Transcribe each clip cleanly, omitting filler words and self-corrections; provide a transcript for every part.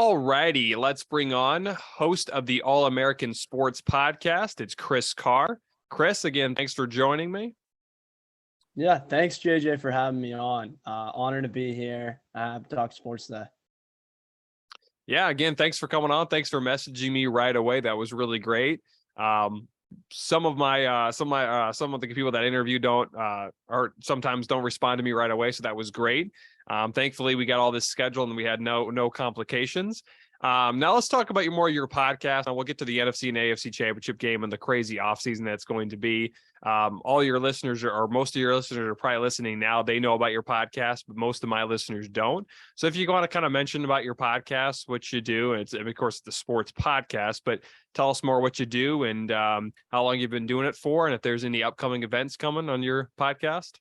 All righty, let's bring on host of the All-American Sports Podcast. It's Chris Carr. Chris, again, thanks for joining me. Yeah, thanks, JJ, for having me on. Honor to be here. Talk sports today. Yeah, again, thanks for coming on. Thanks for messaging me right away. That was really great. Some of the people that interview don't or sometimes don't respond to me right away, so that was great. Thankfully, we got all this scheduled and we had no complications. Now let's talk about your podcast, and we'll get to the NFC and AFC championship game and the crazy offseason that's going to be. All your listeners or most of your listeners are probably listening now. They know about your podcast, but most of my listeners don't. So if you want to kind of mention about your podcast, what you do, and of course, the sports podcast, but tell us more what you do and how long you've been doing it for, and if there's any upcoming events coming on your podcast.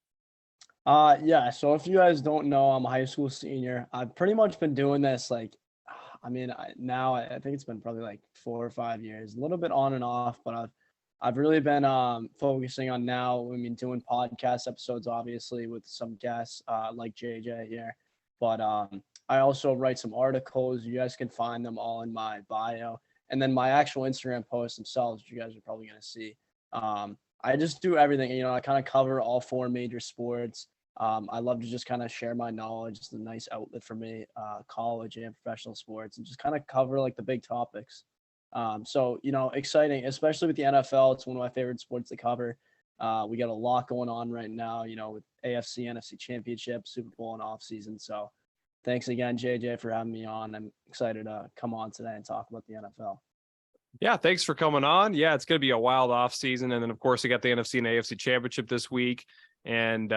Yeah, so if you guys don't know, I'm a high school senior. I've pretty much been doing this I think it's been probably like 4 or 5 years, a little bit on and off, but I've really been focusing on now. Doing podcast episodes, obviously, with some guests like JJ here, but I also write some articles. You guys can find them all in my bio, and then my actual Instagram posts themselves, you guys are probably going to see. I just do everything. I kind of cover all 4 major sports. I love to just kind of share my knowledge. It's a nice outlet for me, college and professional sports, and just kind of cover like the big topics. So, exciting, especially with the NFL. It's one of my favorite sports to cover. We got a lot going on right now, with AFC, NFC championship, Super Bowl, and off season. So thanks again, JJ, for having me on. I'm excited to come on today and talk about the NFL. Yeah, thanks for coming on. Yeah, it's going to be a wild off season. And then, of course, we got the NFC and AFC championship this week. And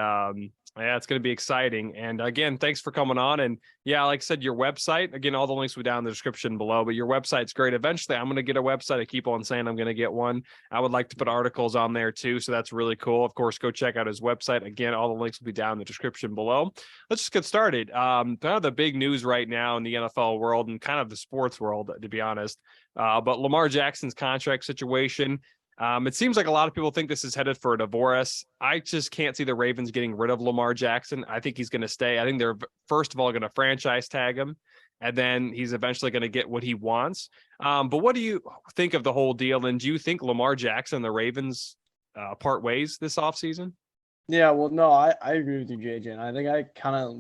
yeah, it's going to be exciting. And again, thanks for coming on. And yeah, like I said, your website, again, all the links will be down in the description below, but your website's great. Eventually, I'm going to get a website. I keep on saying I'm going to get one. I would like to put articles on there too. So that's really cool. Of course, go check out his website. Again, all the links will be down in the description below. Let's just get started. Kind of the big news right now in the NFL world and kind of the sports world, to be honest. But Lamar Jackson's contract situation. It seems like a lot of people think this is headed for a divorce. I just can't see the Ravens getting rid of Lamar Jackson. I think he's going to stay. I think they're, first of all, going to franchise tag him, and then he's eventually going to get what he wants. But what do you think of the whole deal? And do you think Lamar Jackson and the Ravens part ways this offseason? Yeah, well, no, I agree with you, JJ. And I think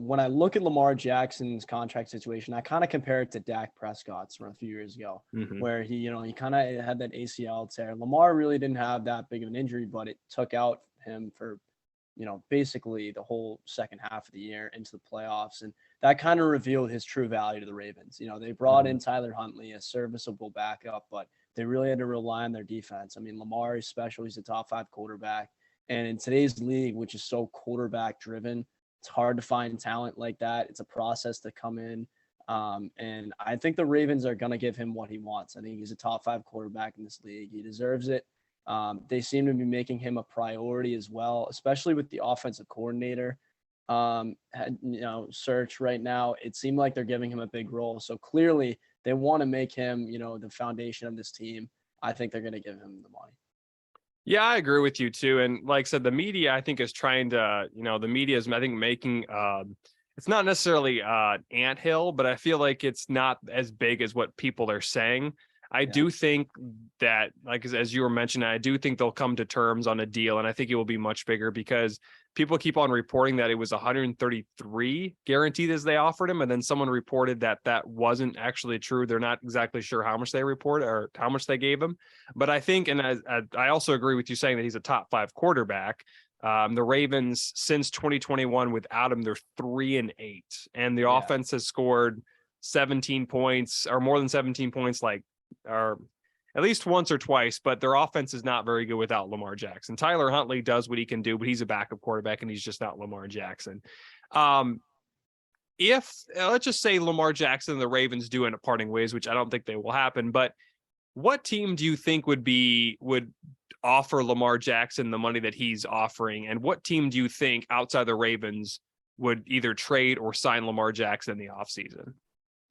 when I look at Lamar Jackson's contract situation, I kind of compare it to Dak Prescott's from a few years ago, where he kind of had that ACL tear. Lamar really didn't have that big of an injury, but it took out him for, basically the whole second half of the year into the playoffs. And that kind of revealed his true value to the Ravens. They brought in Tyler Huntley, a serviceable backup, but they really had to rely on their defense. Lamar is special. He's a top 5 quarterback. And in today's league, which is so quarterback driven, it's hard to find talent like that. It's a process to come in. And I think the Ravens are going to give him what he wants. I think he's a top 5 quarterback in this league. He deserves it. They seem to be making him a priority as well, especially with the offensive coordinator search right now. It seemed like they're giving him a big role. So clearly they want to make him, the foundation of this team. I think they're going to give him the money. Yeah, I agree with you too. And like I said, the media, I think, is trying to, the media is, I think, making, it's not necessarily anthill, but I feel like it's not as big as what people are saying. I do think that, like, as you were mentioning, I do think they'll come to terms on a deal, and I think it will be much bigger because people keep on reporting that it was 133 guaranteed as they offered him, and then someone reported that that wasn't actually true. They're not exactly sure how much they reported or how much they gave him. But I think, and I also agree with you saying that he's a top 5 quarterback. The Ravens, since 2021, without him, they're 3-8, and the offense has scored 17 points or more than 17 points, or at least once or twice, but their offense is not very good without Lamar Jackson. Tyler Huntley does what he can do, but he's a backup quarterback and he's just not Lamar Jackson. If let's just say Lamar Jackson and the Ravens do end up parting ways, which I don't think they will happen, but what team do you think would offer Lamar Jackson the money that he's offering? And what team do you think outside the Ravens would either trade or sign Lamar Jackson in the offseason?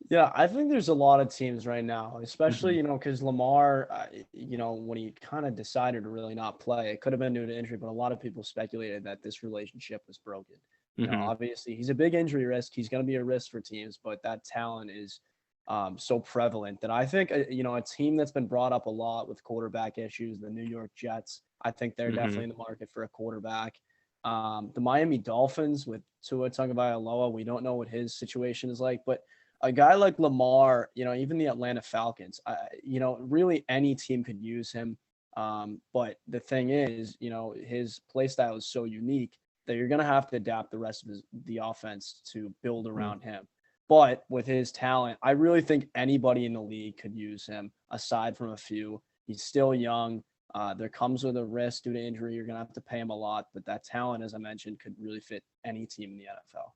Yeah, I think there's a lot of teams right now, especially, because Lamar, when he kind of decided to really not play, it could have been due to injury, but a lot of people speculated that this relationship was broken. Obviously, he's a big injury risk. He's going to be a risk for teams, but that talent is so prevalent that I think, a team that's been brought up a lot with quarterback issues, the New York Jets, I think they're Hmm. definitely in the market for a quarterback. The Miami Dolphins with Tua Tagovailoa, we don't know what his situation is like, but a guy like Lamar, even the Atlanta Falcons, really any team could use him. But the thing is, his play style is so unique that you're going to have to adapt the rest of the offense to build around him. But with his talent, I really think anybody in the league could use him aside from a few. He's still young. There comes with a risk due to injury. You're going to have to pay him a lot, but that talent, as I mentioned, could really fit any team in the NFL.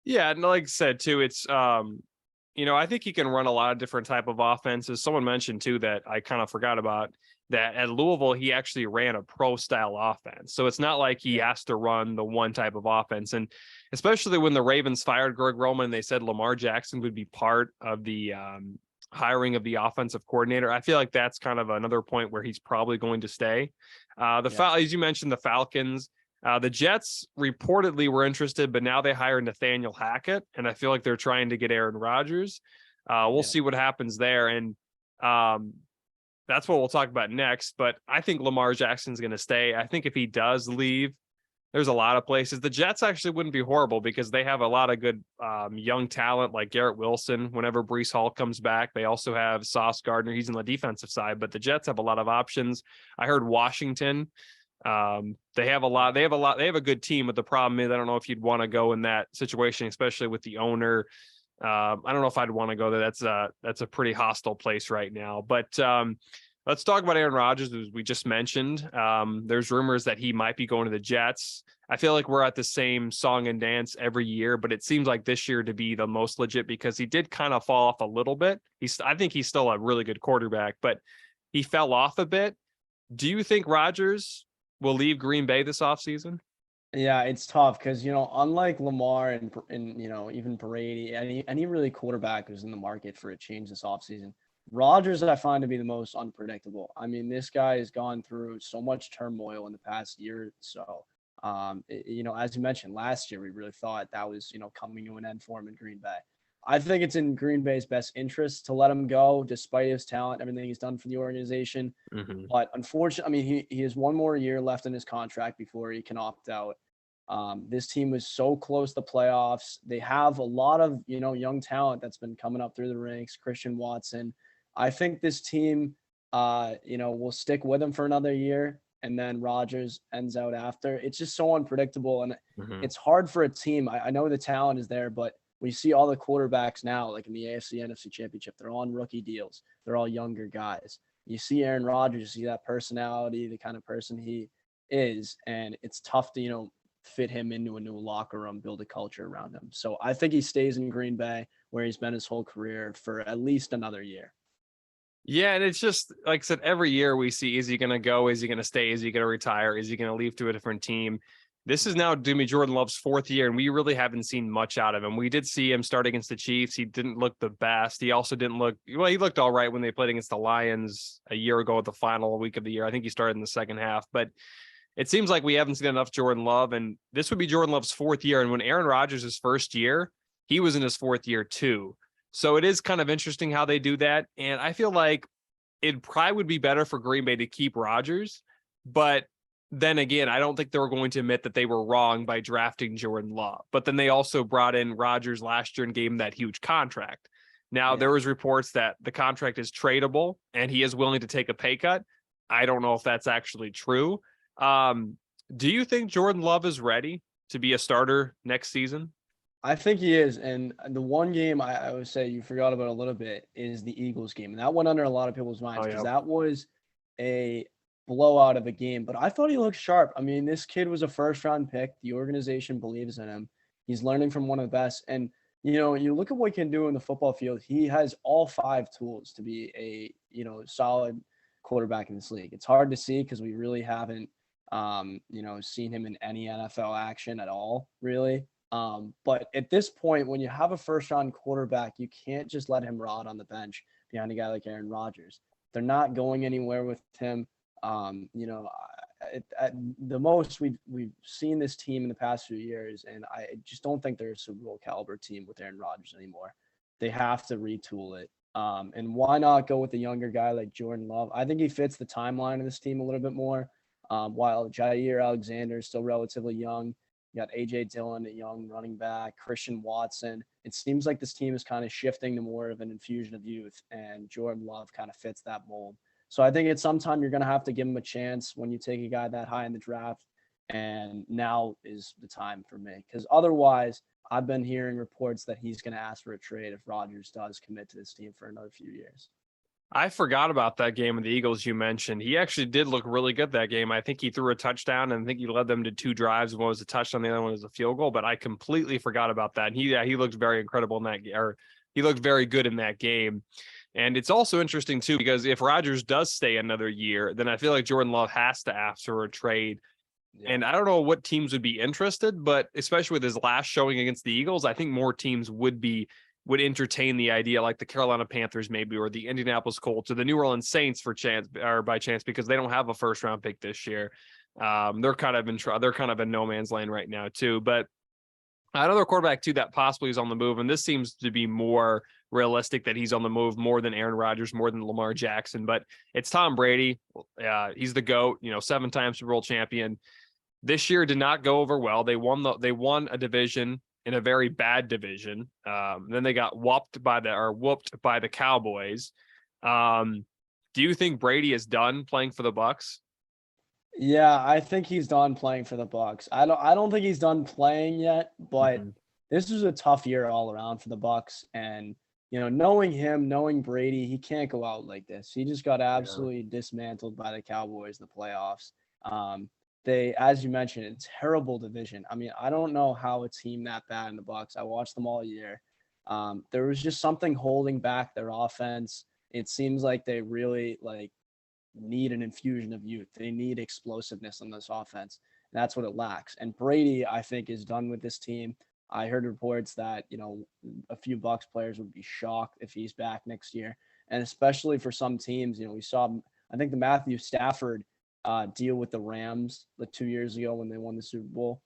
Yeah, and like I said too, it's I think he can run a lot of different type of offenses. Someone mentioned too that I kind of forgot about that at Louisville, he actually ran a pro style offense. So it's not like he Yeah. has to run the one type of offense. And especially when the Ravens fired Greg Roman, they said Lamar Jackson would be part of the hiring of the offensive coordinator. I feel like that's kind of another point where he's probably going to stay. Yeah. As you mentioned, the Falcons. The Jets reportedly were interested, but now they hired Nathaniel Hackett, and I feel like they're trying to get Aaron Rodgers. We'll Yeah. see what happens there, and that's what we'll talk about next. But I think Lamar Jackson's going to stay. I think if he does leave, there's a lot of places. The Jets actually wouldn't be horrible because they have a lot of good young talent like Garrett Wilson. Whenever Brees Hall comes back, they also have Sauce Gardner. He's on the defensive side, but the Jets have a lot of options. I heard Washington. They have a lot. They have a good team, but the problem is I don't know if you'd want to go in that situation, especially with the owner. I don't know if I'd want to go there. That's a pretty hostile place right now. But let's talk about Aaron Rodgers, as we just mentioned. There's rumors that he might be going to the Jets. I feel like we're at the same song and dance every year, but it seems like this year to be the most legit because he did kind of fall off a little bit. I think he's still a really good quarterback, but he fell off a bit. Do you think Rodgers will leave Green Bay this offseason? Yeah, it's tough because unlike Lamar and even Brady, any really quarterback who's in the market for a change this offseason, Rodgers I find to be the most unpredictable. I mean, this guy has gone through so much turmoil in the past year or so. As you mentioned last year, we really thought that was coming to an end for him in Green Bay. I think it's in Green Bay's best interest to let him go, despite his talent, everything he's done for the organization. Mm-hmm. But unfortunately, I mean, he has one more year left in his contract before he can opt out. This team was so close to playoffs. They have a lot of young talent that's been coming up through the ranks. Christian Watson. I think this team, will stick with him for another year, and then Rodgers ends out after. It's just so unpredictable, and Mm-hmm. it's hard for a team. I know the talent is there, but we see all the quarterbacks now, like in the AFC NFC Championship, they're all on rookie deals. They're all younger guys. You see Aaron Rodgers, you see that personality, the kind of person he is, and it's tough to fit him into a new locker room, build a culture around him. So I think he stays in Green Bay where he's been his whole career for at least another year. Yeah, and it's just like I said, every year we see, is he going to go? Is he going to stay? Is he going to retire? Is he going to leave to a different team? This is now Jimmy Jordan Love's fourth year, and we really haven't seen much out of him. We did see him start against the Chiefs. He didn't look the best. He also didn't look well. He looked all right when they played against the Lions a year ago at the final week of the year. I think he started in the second half, but it seems like we haven't seen enough Jordan Love, and this would be Jordan Love's fourth year. And when Aaron Rodgers' first year, he was in his fourth year too. So it is kind of interesting how they do that. And I feel like it probably would be better for Green Bay to keep Rodgers. But then again, I don't think they were going to admit that they were wrong by drafting Jordan Love. But then they also brought in Rodgers last year and gave him that huge contract. Now, there Yeah. was reports that the contract is tradable and he is willing to take a pay cut. I don't know if that's actually true. Um, do you think Jordan Love is ready to be a starter next season? I think he is. And the one game I would say you forgot about a little bit is the Eagles game. And that went under a lot of people's Oh, minds because yeah. that was a blowout of a game. But I thought he looked sharp. I mean, this kid was a first round pick. The organization believes in him. He's learning from one of the best. And, you look at what he can do in the football field. He has all five tools to be a, solid quarterback in this league. It's hard to see because we really haven't, seen him in any NFL action at all, really. But at this point, when you have a first round quarterback, you can't just let him rot on the bench behind a guy like Aaron Rodgers. They're not going anywhere with him. At the most we've seen this team in the past few years, and I just don't think they're a Super Bowl caliber team with Aaron Rodgers anymore. they have to retool it. And why not go with a younger guy like Jordan Love? I think he fits the timeline of this team a little bit more. While Jair Alexander is still relatively young, you got AJ Dillon, a young running back, Christian Watson. It seems like this team is kind of shifting to more of an infusion of youth, and Jordan Love kind of fits that mold. So I think at some time you're going to have to give him a chance when you take a guy that high in the draft. And now is the time for me, because otherwise, I've been hearing reports that he's going to ask for a trade if Rodgers does commit to this team for another few years. I forgot about that game of the Eagles you mentioned. He actually did look really good that game. I think he threw a touchdown, and I think he led them to 2 drives. One was a touchdown, the other one was a field goal, but I completely forgot about that. And he looked very incredible in that, or he looked very good in that game. And it's also interesting too, because if Rodgers does stay another year, then I feel like Jordan Love has to ask for a trade. Yeah. And I don't know what teams would be interested, but especially with his last showing against the Eagles, I think more teams would entertain the idea, like the Carolina Panthers maybe, or the Indianapolis Colts, or the New Orleans Saints by chance, because they don't have a first round pick this year. They're kind of in no man's land right now too. But another quarterback too that possibly is on the move, and this seems to be more realistic that he's on the move more than Aaron Rodgers, more than Lamar Jackson, but it's Tom Brady. He's the GOAT, 7-time Super Bowl champion. This year did not go over well. They won a division in a very bad division. Then they got whooped by the Cowboys. Do you think Brady is done playing for the Bucs? Yeah, I think he's done playing for the Bucs. I don't think he's done playing yet, but this was a tough year all around for the Bucs. And knowing him, knowing Brady, he can't go out like this. He just got absolutely dismantled by the Cowboys in the playoffs. They, as you mentioned, a terrible division. I mean, I don't know how a team that bad in the Bucs. I watched them all year. There was just something holding back their offense. It seems like they really need an infusion of youth. They need explosiveness on this offense. And that's what it lacks. And Brady, I think, is done with this team. I heard reports that, a few Bucs players would be shocked if he's back next year. And especially for some teams, we saw, I think the Matthew Stafford deal with the Rams 2 years ago when they won the Super Bowl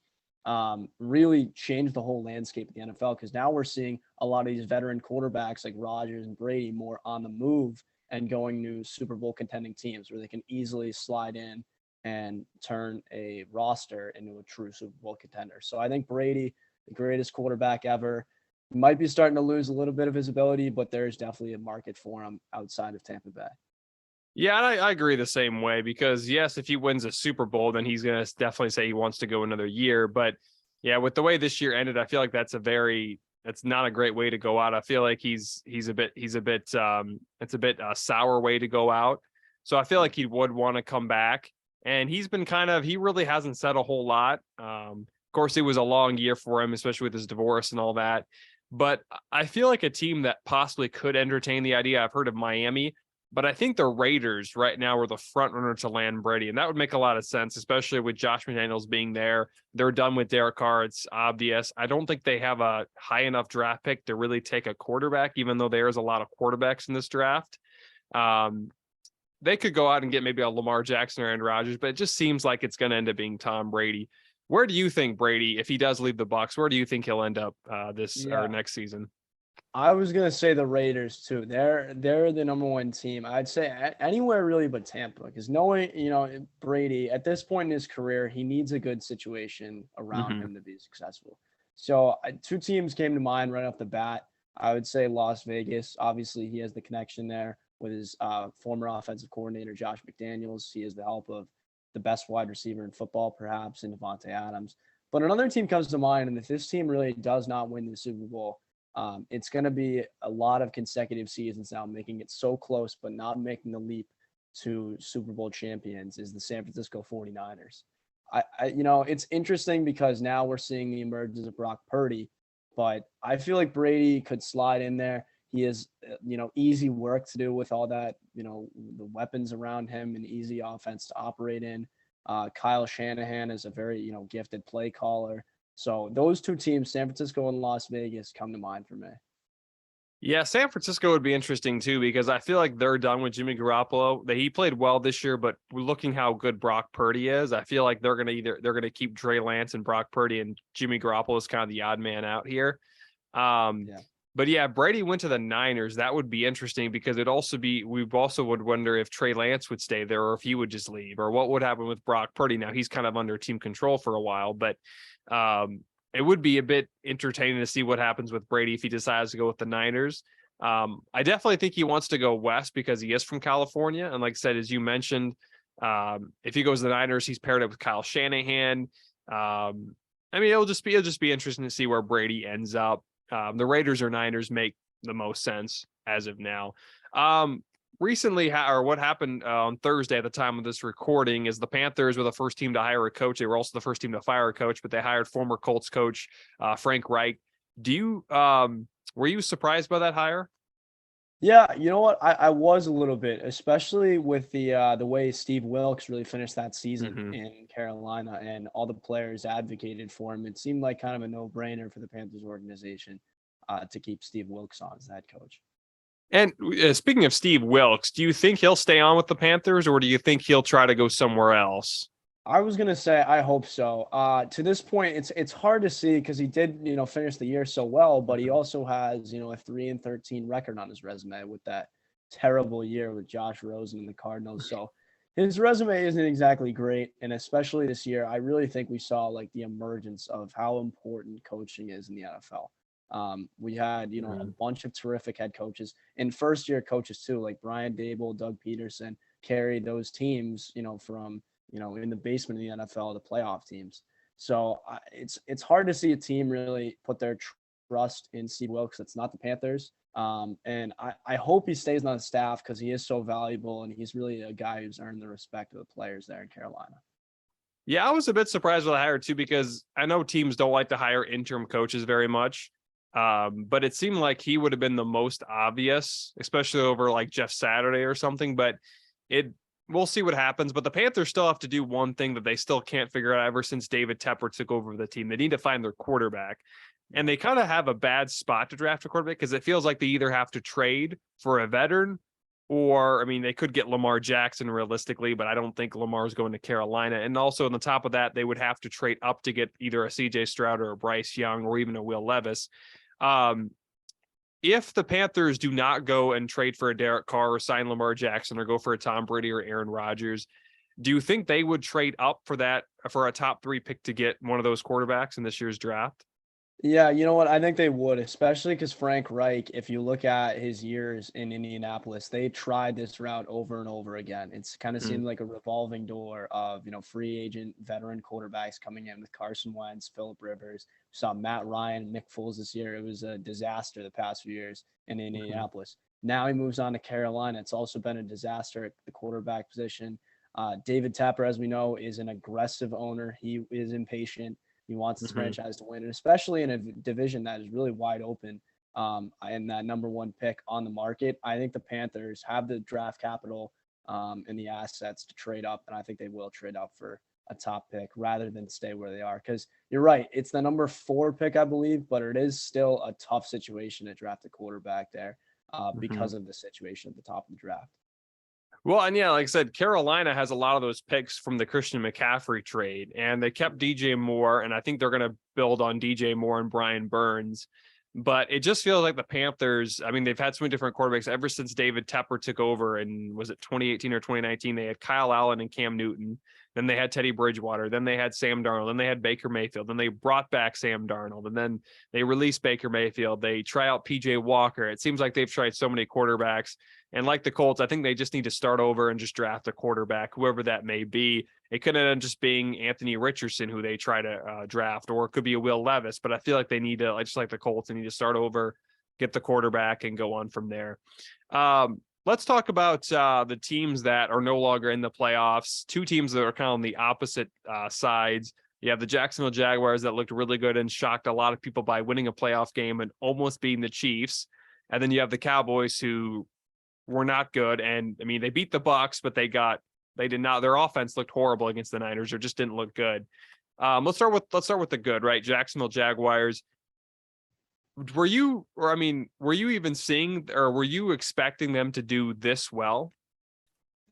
really changed the whole landscape of the NFL, because now we're seeing a lot of these veteran quarterbacks like Rodgers and Brady more on the move and going to Super Bowl contending teams where they can easily slide in and turn a roster into a true Super Bowl contender. So I think Brady, the greatest quarterback ever, might be starting to lose a little bit of his ability, but there's definitely a market for him outside of Tampa Bay. Yeah, I agree the same way, because yes, if he wins a Super Bowl, then he's going to definitely say he wants to go another year. But yeah, with the way this year ended, I feel like that's not a great way to go out. I feel like it's a bit a sour way to go out. So I feel like he would want to come back, and he really hasn't said a whole lot. Of course, it was a long year for him, especially with his divorce and all that. But I feel like a team that possibly could entertain the idea, I've heard of Miami, but I think the Raiders right now are the front runner to land Brady, and that would make a lot of sense, especially with Josh McDaniels being there. They're done with Derek Carr. It's obvious. I don't think they have a high enough draft pick to really take a quarterback, even though there's a lot of quarterbacks in this draft. They could go out and get maybe a Lamar Jackson or Aaron Rodgers, but it just seems like it's going to end up being Tom Brady. Where do you think Brady, if he does leave the Bucs, where do you think he'll end up or next season? I was gonna say the Raiders too. They're the number one team. I'd say anywhere really but Tampa, because knowing Brady at this point in his career, he needs a good situation around him to be successful. So 2 teams came to mind right off the bat. I would say Las Vegas. Obviously, he has the connection there with his former offensive coordinator Josh McDaniels. He has the help of the best wide receiver in football, perhaps, in Devontae Adams. But another team comes to mind, and if this team really does not win the Super Bowl, it's going to be a lot of consecutive seasons now, making it so close, but not making the leap to Super Bowl champions, is the San Francisco 49ers. It's interesting because now we're seeing the emergence of Brock Purdy, but I feel like Brady could slide in there. He has, easy work to do with all that, the weapons around him, and easy offense to operate in. Kyle Shanahan is a very, gifted play caller. So those 2 teams, San Francisco and Las Vegas, come to mind for me. Yeah, San Francisco would be interesting too, because I feel like they're done with Jimmy Garoppolo. He played well this year, but looking how good Brock Purdy is, I feel like they're gonna keep Trey Lance and Brock Purdy, and Jimmy Garoppolo is kind of the odd man out here. But yeah, Brady went to the Niners. That would be interesting because we also would wonder if Trey Lance would stay there or if he would just leave or what would happen with Brock Purdy. Now he's kind of under team control for a while, but it would be a bit entertaining to see what happens with Brady if he decides to go with the Niners. I definitely think he wants to go west because he is from California. And like I said, as you mentioned, if he goes to the Niners, he's paired up with Kyle Shanahan. I mean, it'll just be interesting to see where Brady ends up. The Raiders or Niners make the most sense as of now. Recently, or what happened on Thursday at the time of this recording is the Panthers were the first team to hire a coach. They were also the first team to fire a coach, but they hired former Colts coach Frank Reich. Were you surprised by that hire? Yeah, you know what? I was a little bit, especially with the way Steve Wilkes really finished that season in Carolina and all the players advocated for him. It seemed like kind of a no-brainer for the Panthers organization to keep Steve Wilkes on as head coach. And speaking of Steve Wilkes, do you think he'll stay on with the Panthers or do you think he'll try to go somewhere else? I was gonna say I hope so. To this point, it's hard to see because he did finish the year so well, but he also has a 3-13 record on his resume with that terrible year with Josh Rosen and the Cardinals. So his resume isn't exactly great, and especially this year, I really think we saw like the emergence of how important coaching is in the NFL. We had a bunch of terrific head coaches and first year coaches too, like Brian Dable, Doug Peterson, carried those teams from in the basement of the NFL, the playoff teams. So it's hard to see a team really put their trust in Steve Wilkes. It's not the Panthers. And I hope he stays on the staff because he is so valuable and he's really a guy who's earned the respect of the players there in Carolina. Yeah, I was a bit surprised with the hire too, because I know teams don't like to hire interim coaches very much. But it seemed like he would have been the most obvious, especially over like Jeff Saturday or something. But we'll see what happens. But the Panthers still have to do one thing that they still can't figure out ever since David Tepper took over the team. They need to find their quarterback. And they kind of have a bad spot to draft a quarterback because it feels like they either have to trade for a veteran or, I mean, they could get Lamar Jackson realistically, but I don't think Lamar's going to Carolina. And also on the top of that, they would have to trade up to get either a CJ Stroud or a Bryce Young or even a Will Levis. If the Panthers do not go and trade for a Derek Carr or sign Lamar Jackson or go for a Tom Brady or Aaron Rodgers, do you think they would trade up for a top 3 pick to get one of those quarterbacks in this year's draft? Yeah, you know what? I think they would, especially because Frank Reich, if you look at his years in Indianapolis, they tried this route over and over again. It's kind of seemed like a revolving door of, free agent veteran quarterbacks coming in with Carson Wentz, Phillip Rivers. We saw Matt Ryan, Nick Foles this year. It was a disaster the past few years in Indianapolis. Now he moves on to Carolina. It's also been a disaster at the quarterback position. David Tepper, as we know, is an aggressive owner. He is impatient. He wants his franchise to win, and especially in a division that is really wide open and that number 1 pick on the market. I think the Panthers have the draft capital and the assets to trade up, and I think they will trade up for a top pick rather than stay where they are. Because you're right, it's the number 4 pick, I believe, but it is still a tough situation to draft a quarterback there because of the situation at the top of the draft. Well, and yeah, like I said, Carolina has a lot of those picks from the Christian McCaffrey trade, and they kept DJ Moore, and I think they're going to build on DJ Moore and Brian Burns. But it just feels like the Panthers, I mean, they've had so many different quarterbacks ever since David Tepper took over, and was it 2018 or 2019? They had Kyle Allen and Cam Newton. Then they had Teddy Bridgewater. Then they had Sam Darnold. Then they had Baker Mayfield. Then they brought back Sam Darnold. And then they released Baker Mayfield. They try out PJ Walker. It seems like they've tried so many quarterbacks. And like the Colts, I think they just need to start over and just draft a quarterback, whoever that may be. It could end up just being Anthony Richardson, who they try to draft, or it could be a Will Levis. But I feel like they need to, just like the Colts, they need to start over, get the quarterback, and go on from there. Let's talk about the teams that are no longer in the playoffs. 2 teams that are kind of on the opposite sides. You have the Jacksonville Jaguars that looked really good and shocked a lot of people by winning a playoff game and almost beating the Chiefs. And then you have the Cowboys, who were not good. And I mean, they beat the Bucks, but they did not, their offense looked horrible against the Niners, or just didn't look good. Let's start with the good, right? Jacksonville Jaguars. Were you even seeing, or were you expecting them to do this well?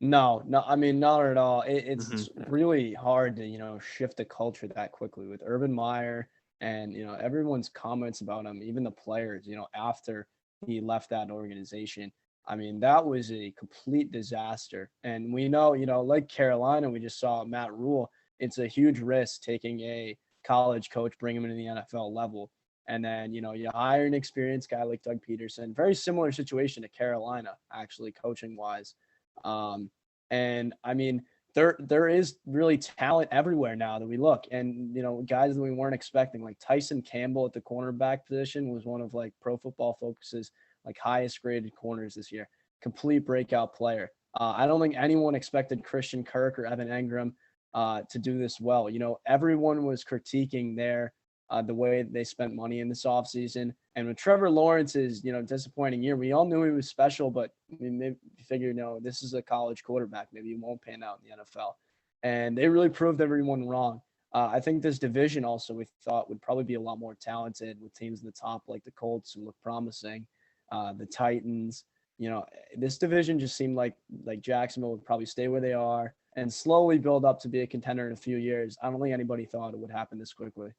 No, I mean, not at all. It's really hard to, shift the culture that quickly with Urban Meyer. And, everyone's comments about him, even the players, after he left that organization, I mean, that was a complete disaster. And we know, like Carolina, we just saw Matt Rule. It's a huge risk taking a college coach, bring him into the NFL level. And then, you hire an experienced guy like Doug Peterson. Very similar situation to Carolina, actually, coaching wise. And I mean, there is really talent everywhere now that we look, and guys that we weren't expecting, like Tyson Campbell at the cornerback position was one of like Pro Football Focus's like highest graded corners this year. Complete breakout player. I don't think anyone expected Christian Kirk or Evan Engram to do this well. Everyone was critiquing the way they spent money in this offseason. And with Trevor Lawrence's, disappointing year, we all knew he was special, but we maybe figured, this is a college quarterback. Maybe he won't pan out in the NFL. And they really proved everyone wrong. I think this division also we thought would probably be a lot more talented with teams in the top, like the Colts, who look promising, the Titans. This division just seemed like Jacksonville would probably stay where they are and slowly build up to be a contender in a few years. I don't think anybody thought it would happen this quickly.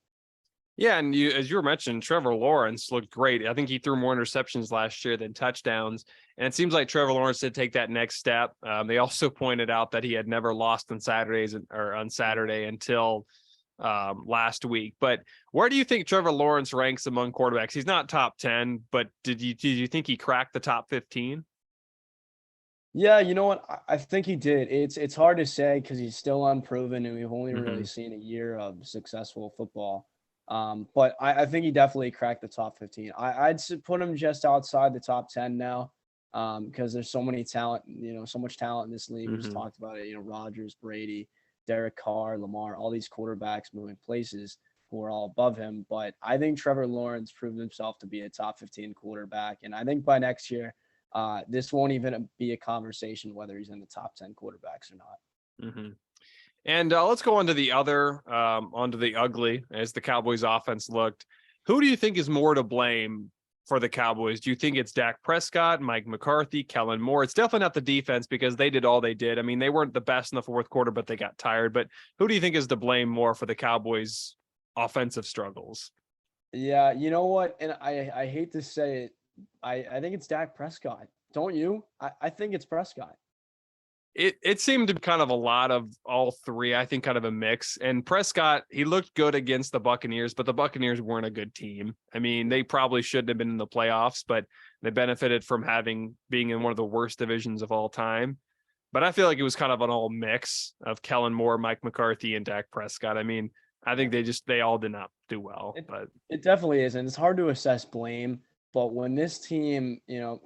Yeah, and as you were mentioning, Trevor Lawrence looked great. I think he threw more interceptions last year than touchdowns, and it seems like Trevor Lawrence did take that next step. They also pointed out that he had never lost on Saturday until last week. But where do you think Trevor Lawrence ranks among quarterbacks? He's not top 10, but did you think he cracked the top 15? Yeah, you know what? I think he did. It's hard to say because he's still unproven, and we've only really seen a year of successful football. But I think he definitely cracked the top 15. I'd put him just outside the top 10 now, because there's so much talent in this league. We just talked about it. Rodgers, Brady, Derek Carr, Lamar, all these quarterbacks moving places who are all above him. But I think Trevor Lawrence proved himself to be a top 15 quarterback, and I think by next year, this won't even be a conversation whether he's in the top 10 quarterbacks or not. And let's go on to the onto the ugly, as the Cowboys offense looked. Who do you think is more to blame for the Cowboys? Do you think it's Dak Prescott, Mike McCarthy, Kellen Moore? It's definitely not the defense because they did all they did. I mean, they weren't the best in the fourth quarter, but they got tired. But who do you think is to blame more for the Cowboys' offensive struggles? Yeah, you know what? And I hate to say it, I think it's Dak Prescott. Don't you? I think it's Prescott. It seemed to be kind of a lot of all three. I think kind of a mix. And Prescott, he looked good against the Buccaneers, but the Buccaneers weren't a good team. I mean, they probably shouldn't have been in the playoffs, but they benefited from being in one of the worst divisions of all time. But I feel like it was kind of an all mix of Kellen Moore, Mike McCarthy, and Dak Prescott. I mean, I think they all did not do well. But it definitely is, and it's hard to assess blame. But when this team,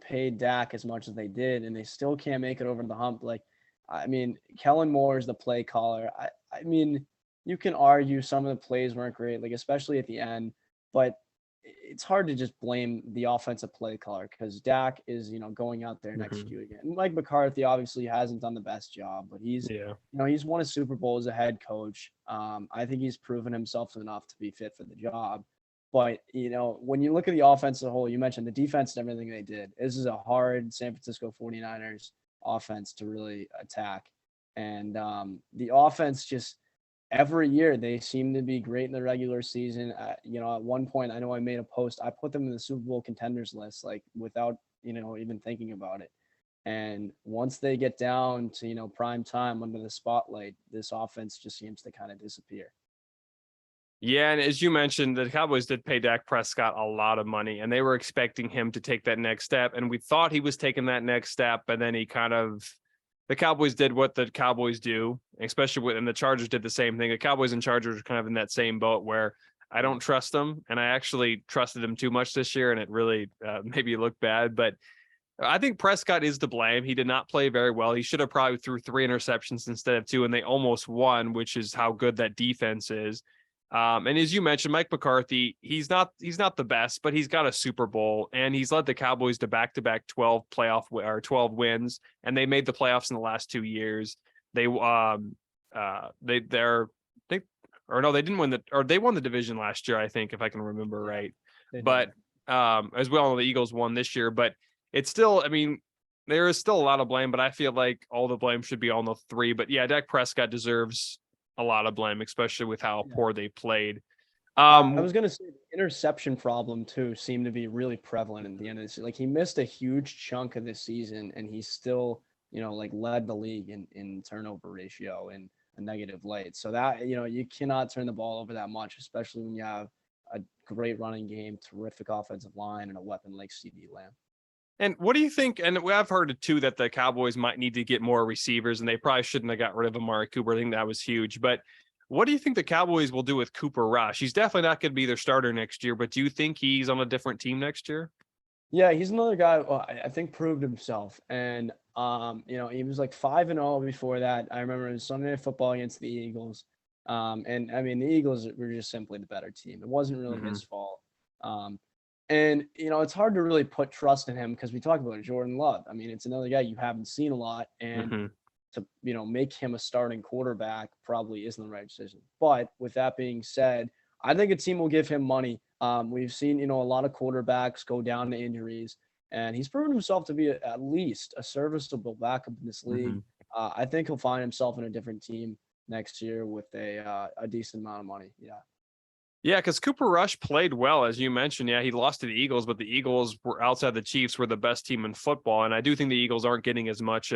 paid Dak as much as they did, and they still can't make it over the hump, I mean, Kellen Moore is the play caller. I mean, you can argue some of the plays weren't great, like especially at the end, but it's hard to just blame the offensive play caller because Dak is, going out there and executing it. And Mike McCarthy obviously hasn't done the best job, but he's won a Super Bowl as a head coach. I think he's proven himself enough to be fit for the job. But, when you look at the offense as a whole, you mentioned the defense and everything they did. This is a hard San Francisco 49ers offense to really attack. And the offense just every year they seem to be great in the regular season. At one point, I know I made a post. I put them in the Super Bowl contenders list, like without, even thinking about it. And once they get down to, prime time under the spotlight, this offense just seems to kind of disappear. Yeah, and as you mentioned, the Cowboys did pay Dak Prescott a lot of money, and they were expecting him to take that next step. And we thought he was taking that next step, and then the Cowboys did what the Cowboys do, especially and the Chargers did the same thing. The Cowboys and Chargers are kind of in that same boat where I don't trust them, and I actually trusted them too much this year, and it really maybe looked bad. But I think Prescott is to blame. He did not play very well. He should have probably threw 3 interceptions instead of 2, and they almost won, which is how good that defense is. And as you mentioned, Mike McCarthy, he's not the best, but he's got a Super Bowl and he's led the Cowboys to back-to-back 12 wins, and they made the playoffs in the last 2 years. They won the division last year, I think, if I can remember right. But as well, the Eagles won this year, but it's still, I mean, there is still a lot of blame, but I feel like all the blame should be on the 3. But yeah, Dak Prescott deserves a lot of blame, especially with how poor they played. I Um, was gonna say the interception problem too seemed to be really prevalent at the end of this. Like he missed a huge chunk of this season, and he still, like led the league in turnover ratio and a negative late. So that you cannot turn the ball over that much, especially when you have a great running game, terrific offensive line, and a weapon like CD Lamb. and what do you think? And I've heard it too that the Cowboys might need to get more receivers, and they probably shouldn't have got rid of Amari Cooper. I think that was huge. But what do you think the Cowboys will do with Cooper Rush? He's definitely not going to be their starter next year, but do you think he's on a different team next year? Yeah, he's another guy who I think proved himself. And he was like 5-0 before that. I remember in Sunday Night Football against the Eagles. And I mean the Eagles were just simply the better team. It wasn't really Mm-hmm. his fault. And it's hard to really put trust in him because we talked about Jordan Love. I mean, it's another guy you haven't seen a lot, and Mm-hmm. to make him a starting quarterback probably isn't the right decision. But with that being said, I think a team will give him money. We've seen a lot of quarterbacks go down to injuries, and he's proven himself to be at least a serviceable backup in this Mm-hmm. league. I think he'll find himself in a different team next year with a decent amount of money. Yeah. Yeah, because Cooper Rush played well, as you mentioned. Yeah, he lost to the Eagles, but the Eagles were outside the Chiefs were the best team in football, and I do think the Eagles aren't getting as much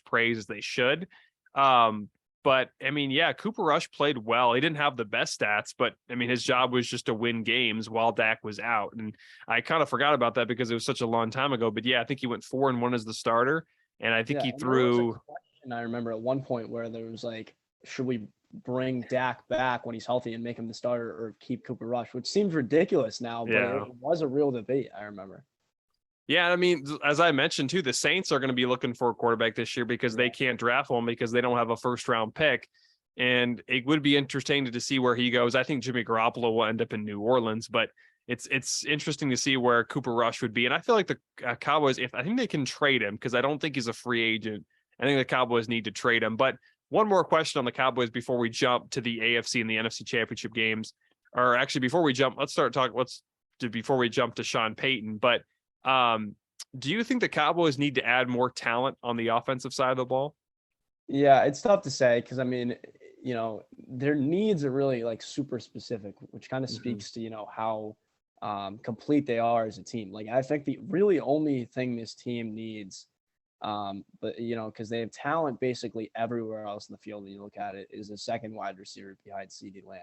praise as they should. Um, but I mean, yeah, Cooper Rush played well. He didn't have the best stats, but I mean, his job was just to win games while Dak was out, and I kind of forgot about that because it was such a long time ago. But yeah, I think he went 4-1 as the starter, and I think Yeah, he and there was a threw. question I remember at one point where there was like, should we bring Dak back when he's healthy and make him the starter or keep Cooper Rush, which seems ridiculous now, but it Yeah. was a real debate, I remember. Yeah, I mean, as I mentioned too, the Saints are going to be looking for a quarterback this year because Yeah. they can't draft one because they don't have a first round pick. And it would be interesting to see where he goes. I think Jimmy Garoppolo will end up in New Orleans, but it's interesting to see where Cooper Rush would be. And I feel like the Cowboys, if I think they can trade him because I don't think he's a free agent. I think the Cowboys need to trade him. But one more question on the Cowboys before we jump to the AFC and the NFC championship games, or actually before we jump, let's start talking. Let's do before we jump to Sean Payton, but do you think the Cowboys need to add more talent on the offensive side of the ball? Yeah, it's tough to say because I mean, their needs are really like super specific, which kind of Mm-hmm. speaks to, how complete they are as a team. Like I think the really only thing this team needs, but because they have talent basically everywhere else in the field, and you look at it, is a second wide receiver behind CeeDee Lamb.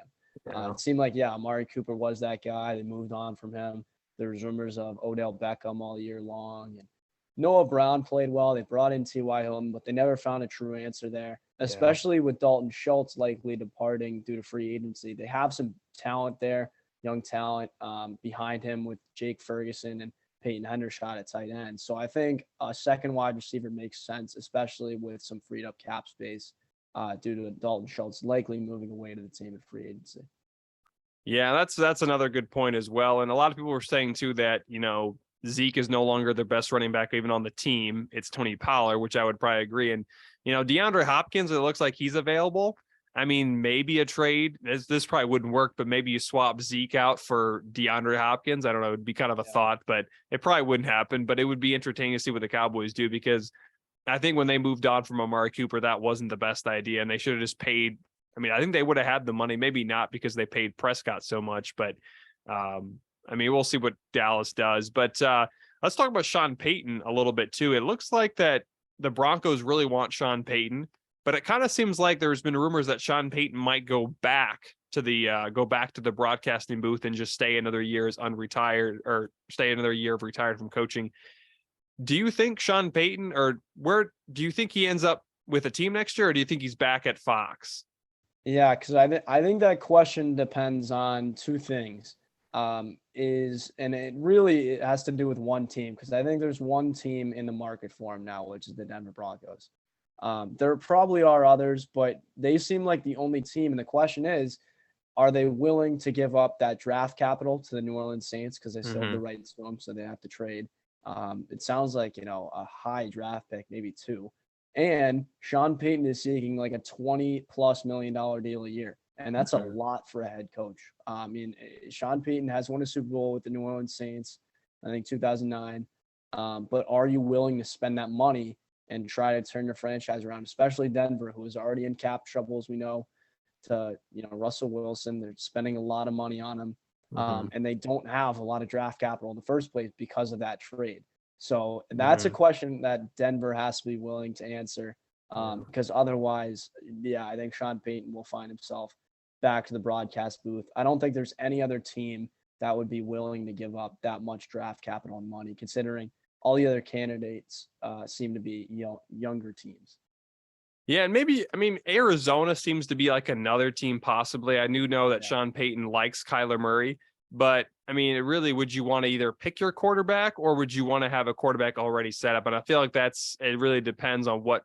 Yeah. It seemed like, yeah, Amari Cooper was that guy. They moved on from him. There was rumors of Odell Beckham all year long, and Noah Brown played well. They brought in T.Y. Hilton, but they never found a true answer there, Yeah. especially with Dalton Schultz likely departing due to free agency. They have some talent there, young talent behind him with Jake Ferguson and Peyton Hendershot at tight end. So I think a second wide receiver makes sense, especially with some freed up cap space due to Dalton Schultz likely moving away to the team at free agency. Yeah, that's another good point as well. And a lot of people were saying too that, Zeke is no longer the best running back even on the team. It's Tony Pollard, which I would probably agree. And, DeAndre Hopkins, it looks like he's available. I mean, maybe a trade. This probably wouldn't work, but maybe you swap Zeke out for DeAndre Hopkins. I don't know. It would be kind of a thought, but it probably wouldn't happen. But it would be entertaining to see what the Cowboys do because I think when they moved on from Amari Cooper, that wasn't the best idea. And they should have just paid. I mean, I think they would have had the money, maybe not because they paid Prescott so much, but I mean, we'll see what Dallas does. But let's talk about Sean Payton a little bit too. It looks like that the Broncos really want Sean Payton, but it kind of seems like there's been rumors that Sean Payton might go back to the broadcasting booth and just stay another year as unretired or stay another year of retired from coaching. Do you think Sean Payton, or where do you think he ends up with a team next year, or do you think he's back at Fox? Yeah, because I think that question depends on two things. And it has to do with one team because I think there's one team in the market for him now, which is the Denver Broncos. There probably are others, but they seem like the only team. And the question is, are they willing to give up that draft capital to the New Orleans Saints because they still have the rights to them, so they have to trade? It sounds like a high draft pick, maybe two. And Sean Payton is seeking like a $20+ million deal a year. And that's a Mhm. lot for a head coach. I mean, Sean Payton has won a Super Bowl with the New Orleans Saints, I think 2009. But are you willing to spend that money and try to turn your franchise around, especially Denver, who is already in cap trouble, as we know? to, Russell Wilson. They're spending a lot of money on him. Mm-hmm. And they don't have a lot of draft capital in the first place because of that trade. So that's a Mm-hmm. question that Denver has to be willing to answer. Yeah. Because otherwise, yeah, I think Sean Payton will find himself back to the broadcast booth. I don't think there's any other team that would be willing to give up that much draft capital and money, considering all the other candidates seem to be, younger teams. Yeah, and maybe, I mean, Arizona seems to be like another team possibly. I know that Yeah. Sean Payton likes Kyler Murray, but I mean, really, would you want to either pick your quarterback or would you want to have a quarterback already set up? And I feel like it really depends on what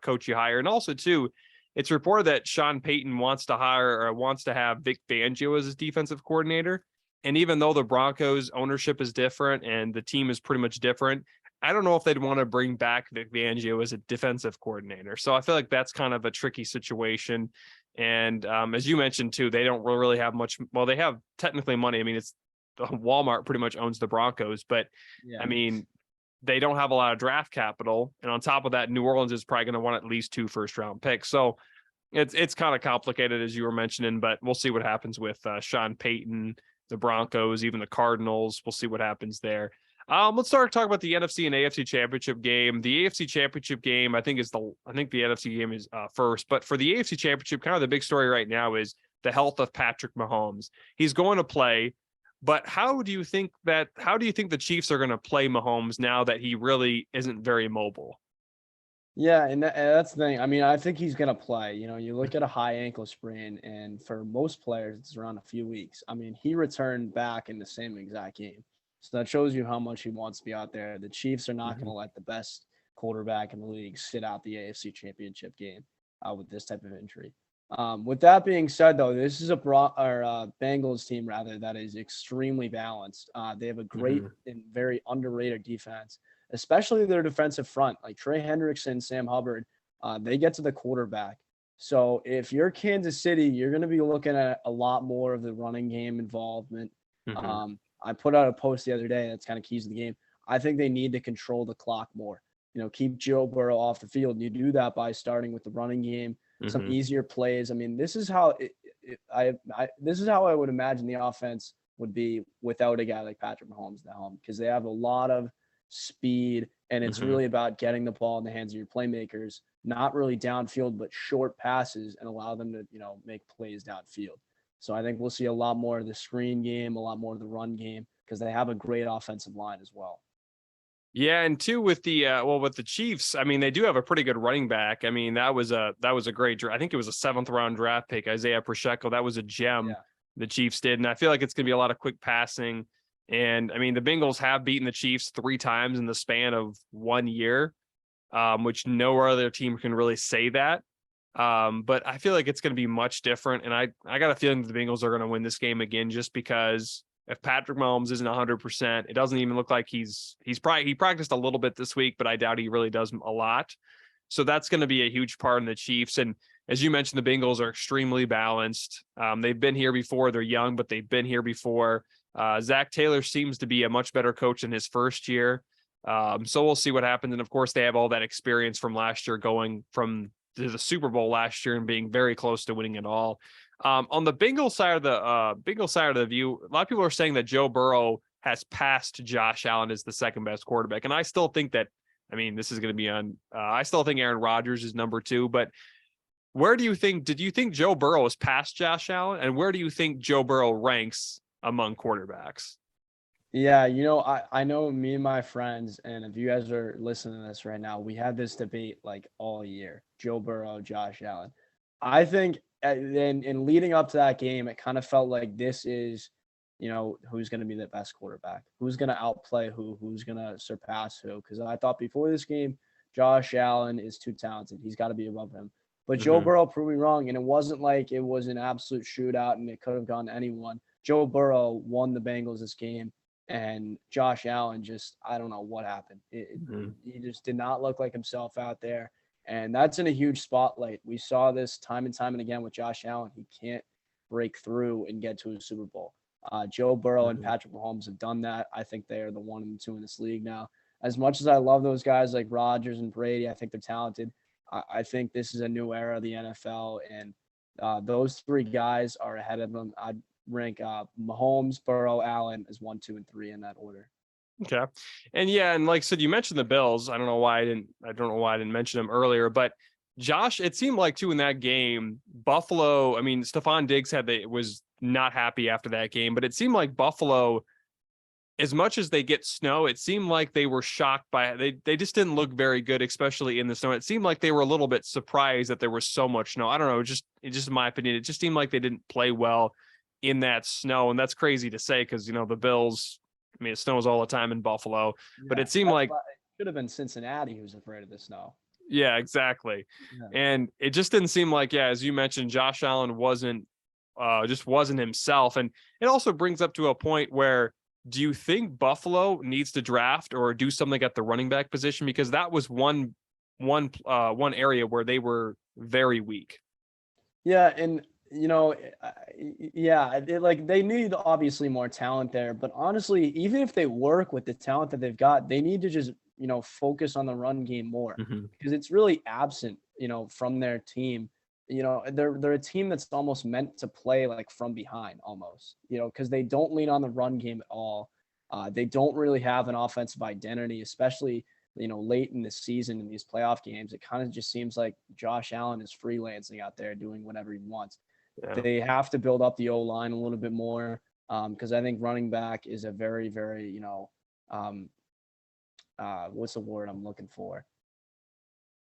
coach you hire. And also too, it's reported that Sean Payton wants to have Vic Fangio as his defensive coordinator. And even though the Broncos ownership is different and the team is pretty much different, I don't know if they'd want to bring back Vic Fangio as a defensive coordinator. So I feel like that's kind of a tricky situation. And as you mentioned too, they don't really have much. Well, they have technically money. I mean, it's Walmart pretty much owns the Broncos, but Yeah. I mean, they don't have a lot of draft capital. And on top of that, New Orleans is probably going to want at least 2 first-round picks. So it's kind of complicated, as you were mentioning, but we'll see what happens with Sean Payton, the Broncos, even the Cardinals. We'll see what happens there. Let's start talking about the NFC and AFC championship game. The AFC championship game, I think the NFC game is first, but for the AFC championship, kind of the big story right now is the health of Patrick Mahomes. He's going to play, but how do you think the Chiefs are going to play Mahomes now that he really isn't very mobile? Yeah, and that's the thing. I mean, I think he's gonna play. You look at a high ankle sprain, and for most players, it's around a few weeks. I mean, he returned back in the same exact game, so that shows you how much he wants to be out there. The Chiefs are not gonna let the best quarterback in the league sit out the AFC Championship game with this type of injury. With that being said, though, this is a Bengals team rather that is extremely balanced. They have a great and very underrated defense, especially their defensive front, like Trey Hendrickson, Sam Hubbard. They get to the quarterback. So if you're Kansas City, you're going to be looking at a lot more of the running game involvement. I put out a post the other day that's kind of keys to the game. I think they need to control the clock more. Keep Joe Burrow off the field. And you do that by starting with the running game, some easier plays. I mean, this is how this is how I would imagine the offense would be without a guy like Patrick Mahomes at the helm, because they have a lot of speed, and it's really about getting the ball in the hands of your playmakers, not really downfield, but short passes and allow them to, make plays downfield. So I think we'll see a lot more of the screen game, a lot more of the run game, because they have a great offensive line as well. Yeah, and two with the Chiefs, I mean, they do have a pretty good running back. I mean, that was a great draft. I think it was a 7th round draft pick, Isaiah Pacheco. That was a gem the Chiefs did, and I feel like it's going to be a lot of quick passing. And I mean, the Bengals have beaten the Chiefs 3 times in the span of 1 year, which no other team can really say that. But I feel like it's going to be much different, and I got a feeling that the Bengals are going to win this game again, just because if Patrick Mahomes isn't 100%, it doesn't even look like he practiced a little bit this week, but I doubt he really does a lot. So that's going to be a huge part in the Chiefs. And as you mentioned, the Bengals are extremely balanced. They've been here before. They're young, but they've been here before. Zach Taylor seems to be a much better coach in his first year. So we'll see what happens. And of course, they have all that experience from last year, going from the Super Bowl last year and being very close to winning it all. On the Bengals side of the view, a lot of people are saying that Joe Burrow has passed Josh Allen as the second best quarterback. And I still think that, I mean, this is going to be I still think Aaron Rodgers is number 2, but did you think Joe Burrow has passed Josh Allen? And where do you think Joe Burrow ranks among quarterbacks? Yeah, I know me and my friends, and if you guys are listening to this right now, we had this debate like all year, Joe Burrow, Josh Allen. I think in leading up to that game, it kind of felt like this is, who's going to be the best quarterback, who's going to outplay who's going to surpass who. Because I thought before this game, Josh Allen is too talented. He's got to be above him. But Joe Burrow proved me wrong, and it wasn't like it was an absolute shootout and it could have gone to anyone. Joe Burrow won the Bengals this game, and Josh Allen just, I don't know what happened. He just did not look like himself out there. And that's in a huge spotlight. We saw this time and time and again with Josh Allen. He can't break through and get to a Super Bowl. Joe Burrow and Patrick Mahomes have done that. I think they are the 1 and 2 in this league now. As much as I love those guys like Rodgers and Brady, I think they're talented. I think this is a new era of the NFL, and those three guys are ahead of them. I'd rank Mahomes, Burrow, Allen as 1, 2, and 3 in that order. Okay. And yeah, and like I said, you mentioned the Bills. I don't know why I didn't mention them earlier, but Josh, it seemed like too in that game, Buffalo, I mean, Stephon Diggs was not happy after that game, but it seemed like Buffalo, as much as they get snow, it seemed like they were shocked by it. They just didn't look very good, especially in the snow. It seemed like they were a little bit surprised that there was so much snow. I don't know, just in my opinion, it just seemed like they didn't play well in that snow. And that's crazy to say because the Bills, I mean, it snows all the time in Buffalo, but Yeah, it seemed like, it should have been Cincinnati who was afraid of the snow. yeah, exactly. Yeah. And it just didn't seem like, yeah, as you mentioned, Josh Allen just wasn't himself. And it also brings up to a point where, do you think Buffalo needs to draft or do something at the running back position? Because that was one area where they were very weak. Yeah, and yeah, like they need obviously more talent there, but honestly, even if they work with the talent that they've got, they need to just focus on the run game more Mm-hmm. because it's really absent, from their team. They're a team that's almost meant to play like from behind almost, because they don't lean on the run game at all. They don't really have an offensive identity, especially late in the season in these playoff games. It kind of just seems like Josh Allen is freelancing out there doing whatever he wants. Yeah. They have to build up the O line a little bit more because I think running back is a very, very, what's the word I'm looking for?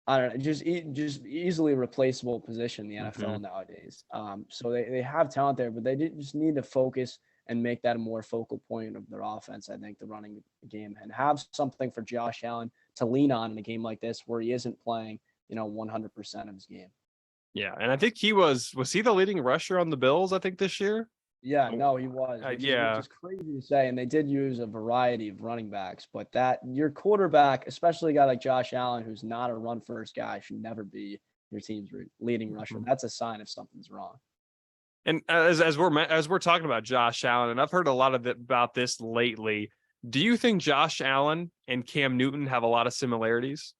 I don't know, just easily replaceable position in the NFL Mm-hmm. nowadays. So they have talent there, but they just need to focus and make that a more focal point of their offense. I think the running game and have something for Josh Allen to lean on in a game like this where he isn't playing, 100% of his game. Yeah. And I think was he the leading rusher on the Bills, I think, this year? Yeah, no, he was, which Yeah. is crazy to say. And they did use a variety of running backs, but that your quarterback, especially a guy like Josh Allen, who's not a run first guy, should never be your team's leading rusher. Mhm. That's a sign if something's wrong. And as we're talking about Josh Allen, and I've heard a lot about this lately. Do you think Josh Allen and Cam Newton have a lot of similarities?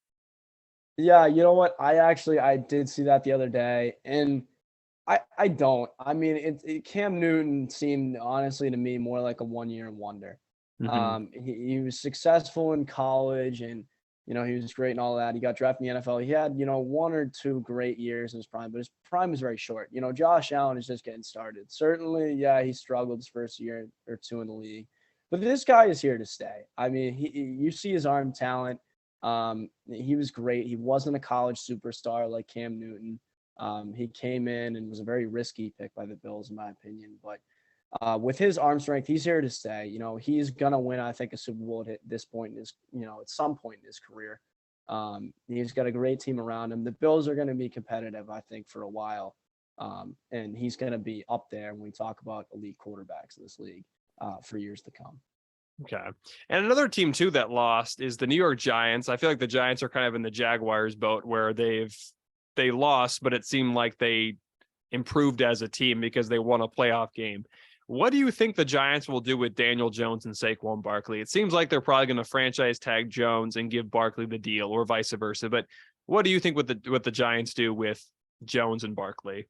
Yeah, you know what? I did see that the other day, and I don't. I mean, Cam Newton seemed honestly to me more like a 1-year wonder. Mm-hmm. He was successful in college, and he was great and all that. He got drafted in the NFL. He had 1 or 2 great years in his prime, but his prime was very short. Josh Allen is just getting started. Certainly, yeah, he struggled his first year or 2 in the league, but this guy is here to stay. I mean, you see his arm talent. He was great. He wasn't a college superstar like Cam Newton. He came in and was a very risky pick by the Bills, in my opinion. But with his arm strength, he's here to stay. He's gonna win, I think, a Super Bowl at this point in his, at some point in his career. He's got a great team around him. The Bills are going to be competitive, I think, for a while. And he's going to be up there when we talk about elite quarterbacks in this league for years to come. Okay. And another team too that lost is the New York Giants. I feel like the Giants are kind of in the Jaguars boat where they lost, but it seemed like they improved as a team because they won a playoff game. What do you think the Giants will do with Daniel Jones and Saquon Barkley? It seems like they're probably going to franchise tag Jones and give Barkley the deal or vice versa. But what do you think what the Giants do with Jones and Barkley?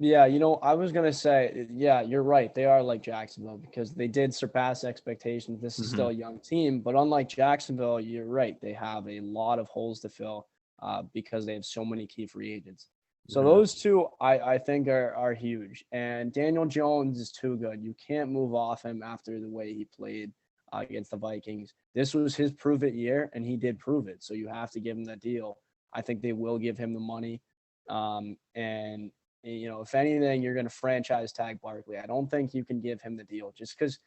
Yeah, I was gonna say, yeah, you're right. They are like Jacksonville because they did surpass expectations. This is Mm-hmm. still a young team, but unlike Jacksonville, you're right. They have a lot of holes to fill because they have so many key free agents. So Mm-hmm. those two, I think are huge. And Daniel Jones is too good. You can't move off him after the way he played against the Vikings. This was his prove it year, and he did prove it. So you have to give him the deal. I think they will give him the money. And if anything, you're going to franchise tag Barkley. I don't think you can give him the deal just because,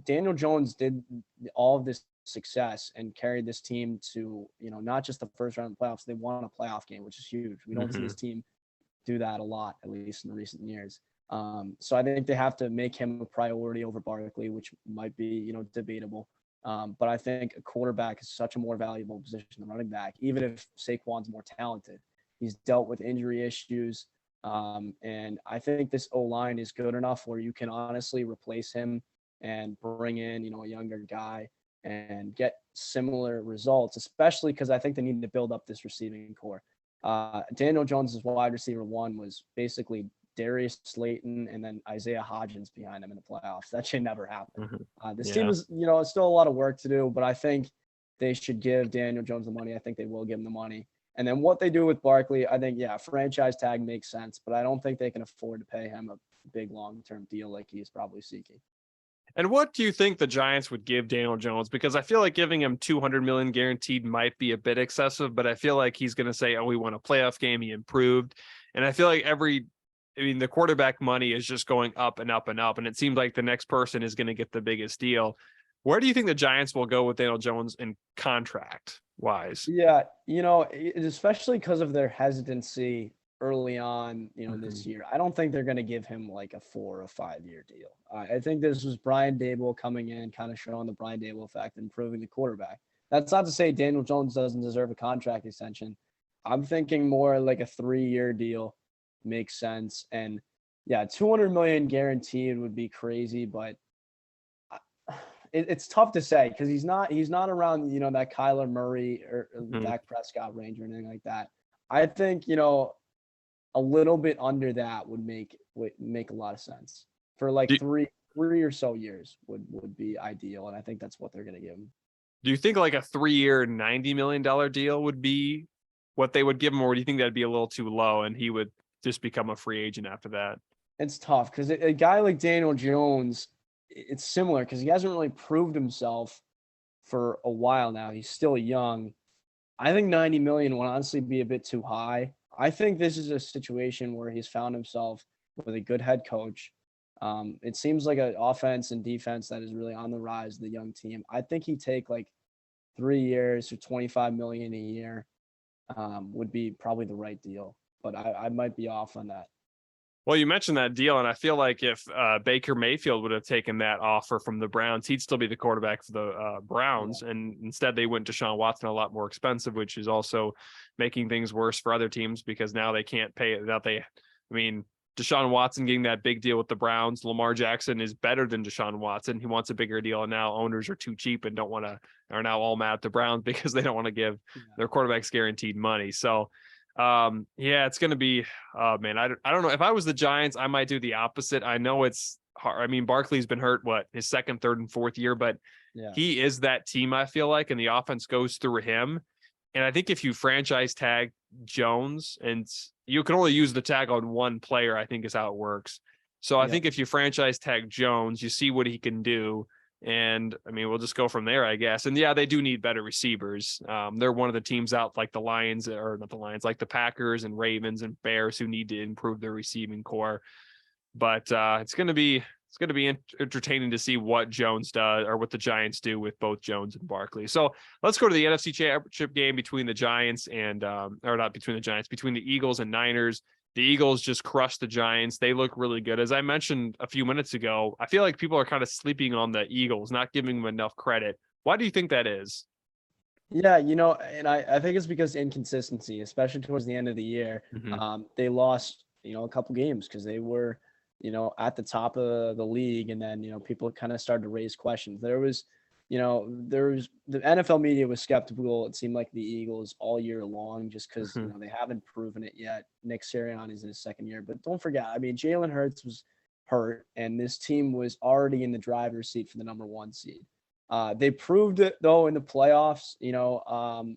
Daniel Jones did all of this success and carried this team to, not just the first round of the playoffs. They won a playoff game, which is huge. We don't see Mm-hmm. this team do that a lot, at least in the recent years. So I think they have to make him a priority over Barkley, which might be, debatable. But I think a quarterback is such a more valuable position than running back, even if Saquon's more talented. He's dealt with injury issues. And I think this O-line is good enough where you can honestly replace him and bring in, a younger guy and get similar results, especially because I think they need to build up this receiving core. Daniel Jones' wide receiver one was basically Darius Slayton and then Isaiah Hodgins behind him in the playoffs. That should never happen. This team is, still a lot of work to do, but I think they should give Daniel Jones the money. I think they will give him the money. And then what they do with Barkley, I think, franchise tag makes sense, but I don't think they can afford to pay him a big long-term deal like he's probably seeking. And what do you think the Giants would give Daniel Jones? Because I feel like giving him $200 million guaranteed might be a bit excessive, but I feel like he's going to say, "Oh, we won a playoff game. He improved." And I feel like the quarterback money is just going up and up and up. And it seems like the next person is going to get the biggest deal. Where do you think the Giants will go with Daniel Jones in contract wise? Yeah, especially because of their hesitancy early on, this year. I don't think they're going to give him like a 4 or 5 year deal. I think this was Brian Daboll coming in, kind of showing the Brian Daboll effect, improving the quarterback. That's not to say Daniel Jones doesn't deserve a contract extension. I'm thinking more like a 3-year deal makes sense. And yeah, 200 million guaranteed would be crazy, but it's tough to say because he's not around, that Kyler Murray or Dak Prescott range or anything like that. I think, a little bit under that would make a lot of sense for like three or so years would be ideal. And I think that's what they're going to give him. Do you think like a 3-year, $90 million deal would be what they would give him? Or do you think that'd be a little too low and he would just become a free agent after that? It's tough because a guy like Daniel Jones, it's similar because he hasn't really proved himself for a while now. He's still young. I think 90 million would honestly be a bit too high. I think this is a situation where he's found himself with a good head coach. It seems like an offense and defense that is really on the rise, the young team. I think he'd take like 3 years or 25 million a year would be probably the right deal. But I might be off on that. Well, you mentioned that deal, and I feel like if Baker Mayfield would have taken that offer from the Browns, he'd still be the quarterback for the Browns. Yeah. And instead, they went Deshaun Watson a lot more expensive, which is also making things worse for other teams because now they can't pay it. Deshaun Watson getting that big deal with the Browns. Lamar Jackson is better than Deshaun Watson. He wants a bigger deal, and now owners are too cheap and are now all mad at the Browns because they don't want to give their quarterbacks guaranteed money. So. It's going to be, man, I don't know. If I was the Giants, I might do the opposite. I know it's hard. I mean, Barkley's been hurt, his second, third, and fourth year, but he is that team, I feel like, and the offense goes through him. And I think if you franchise tag Jones, and you can only use the tag on one player, I think is how it works. So I think if you franchise tag Jones, you see what he can do. And I mean, we'll just go from there, I guess. And they do need better receivers. They're one of the teams out like the Lions, or not the Lions, like the Packers and Ravens and Bears who need to improve their receiving core. But it's going to be entertaining to see what Jones does or what the Giants do with both Jones and Barkley. So let's go to the NFC Championship game between the Giants and between the Eagles and Niners. The Eagles just crushed the Giants. They look really good. As I mentioned a few minutes ago, I feel like people are kind of sleeping on the Eagles, not giving them enough credit. Why do you think that is? Yeah, and I think it's because inconsistency, especially towards the end of the year. They lost, a couple games because they were, at the top of the league. And then, people kind of started to raise questions. There was the NFL media was skeptical. It seemed like the Eagles all year long, just because they haven't proven it yet. Nick Sirianni's in his second year, but don't forget, I mean, Jalen Hurts was hurt, and this team was already in the driver's seat for the number 1 seed. They proved it though in the playoffs.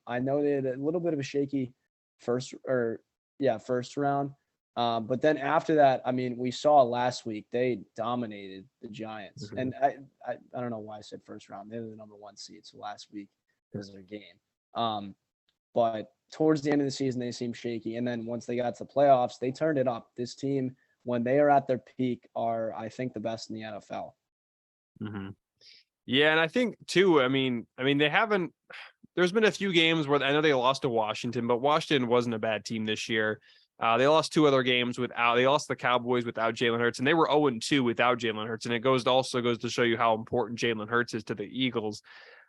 I know they had a little bit of a shaky first round. But then after that, I mean, we saw last week they dominated the Giants, and I don't know why I said first round. They were the number 1 seed, so last week was their game. But towards the end of the season, they seemed shaky, and then once they got to the playoffs, they turned it up. This team, when they are at their peak, are I think the best in the NFL. Yeah, and I think too. I mean, they haven't. There's been a few games where I know they lost to Washington, but Washington wasn't a bad team this year. They lost 2 other games they lost the Cowboys without Jalen Hurts, and they were 0-2 without Jalen Hurts. And it goes to show you how important Jalen Hurts is to the Eagles.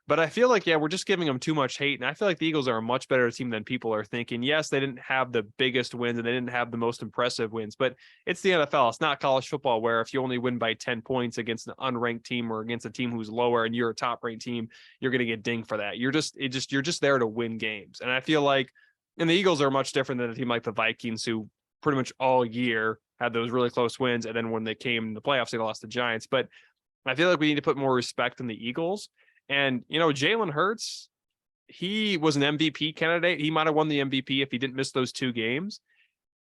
But I feel like, we're just giving them too much hate. And I feel like the Eagles are a much better team than people are thinking. Yes, they didn't have the biggest wins and they didn't have the most impressive wins, but it's the NFL. It's not college football where if you only win by 10 points against an unranked team or against a team who's lower and you're a top ranked team, you're going to get dinged for that. You're just there to win games. And I feel like And the Eagles are much different than a team like the Vikings, who pretty much all year had those really close wins. And then when they came in the playoffs, they lost the Giants. But I feel like we need to put more respect in the Eagles. And, Jalen Hurts, he was an MVP candidate. He might have won the MVP if he didn't miss those 2 games.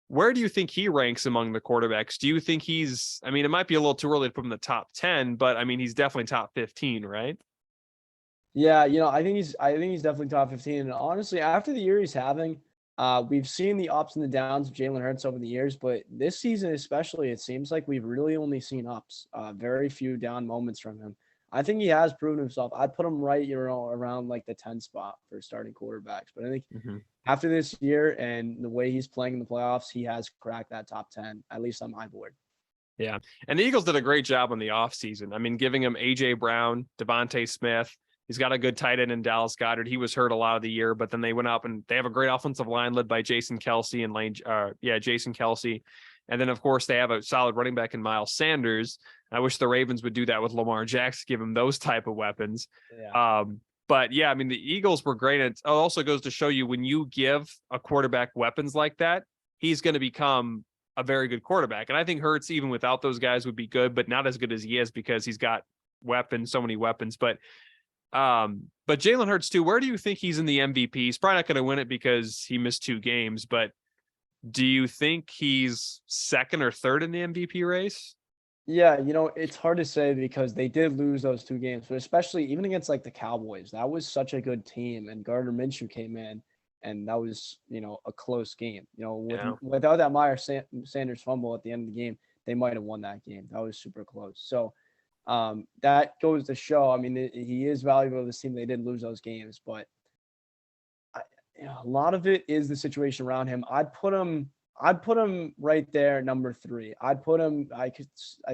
Where do you think he ranks among the quarterbacks? Do you think it might be a little too early to put him in the top 10, but he's definitely top 15, right? Yeah, I think he's definitely top 15. And honestly, after the year he's having, we've seen the ups and the downs of Jalen Hurts over the years, but this season especially, it seems like we've really only seen ups. Very few down moments from him. I think he has proven himself. I'd put him right, around like the 10 spot for starting quarterbacks. But I think after this year and the way he's playing in the playoffs, he has cracked that top 10, at least on my board. Yeah. And the Eagles did a great job on the offseason. Giving him A.J. Brown, Devontae Smith. He's got a good tight end in Dallas Goedert. He was hurt a lot of the year, but then they went up and they have a great offensive line led by Jason Kelsey and Jason Kelsey. And then, of course, they have a solid running back in Miles Sanders. I wish the Ravens would do that with Lamar Jackson, give him those type of weapons. Yeah. But yeah, the Eagles were great. And it also goes to show you when you give a quarterback weapons like that, he's going to become a very good quarterback. And I think Hurts, even without those guys, would be good, but not as good as he is because he's got weapons, so many weapons. But Jalen Hurts too, where do you think he's in the MVP? He's probably not going to win it because he missed 2 games, but do you think he's second or third in the MVP race? Yeah, it's hard to say because they did lose those 2 games, but especially even against like the Cowboys, that was such a good team, and Gardner Minshew came in, and that was a close game. Without that Sanders fumble at the end of the game, they might have won that game. That was super close. So that goes to show. He is valuable to this team. They did lose those games, but a lot of it is the situation around him. I'd put him right there, number 3. I'd put him. I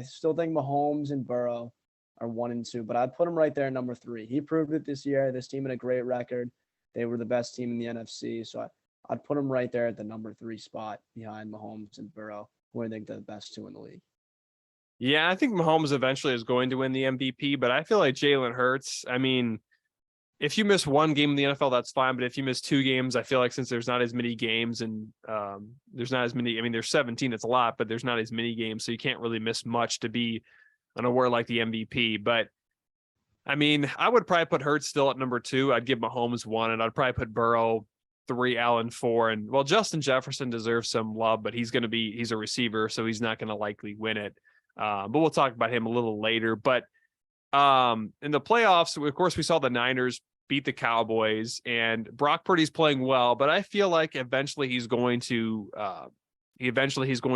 still think Mahomes and Burrow are 1 and 2, but I'd put him right there, number 3. He proved it this year. This team had a great record. They were the best team in the NFC, so I'd put him right there at the number 3 spot behind Mahomes and Burrow, who I think are the best 2 in the league. Yeah, I think Mahomes eventually is going to win the MVP, but I feel like Jalen Hurts, if you miss 1 game in the NFL, that's fine. But if you miss 2 games, I feel like since there's not as many games and there's not as many, there's 17, it's a lot, but there's not as many games. So you can't really miss much to be an award like the MVP. But I would probably put Hurts still at number 2. I'd give Mahomes 1, and I'd probably put Burrow 3, Allen 4. And Justin Jefferson deserves some love, but he's a receiver, so he's not going to likely win it. But we'll talk about him a little later. But in the playoffs, of course, we saw the Niners beat the Cowboys, and Brock Purdy's playing well, but I feel like eventually he's going to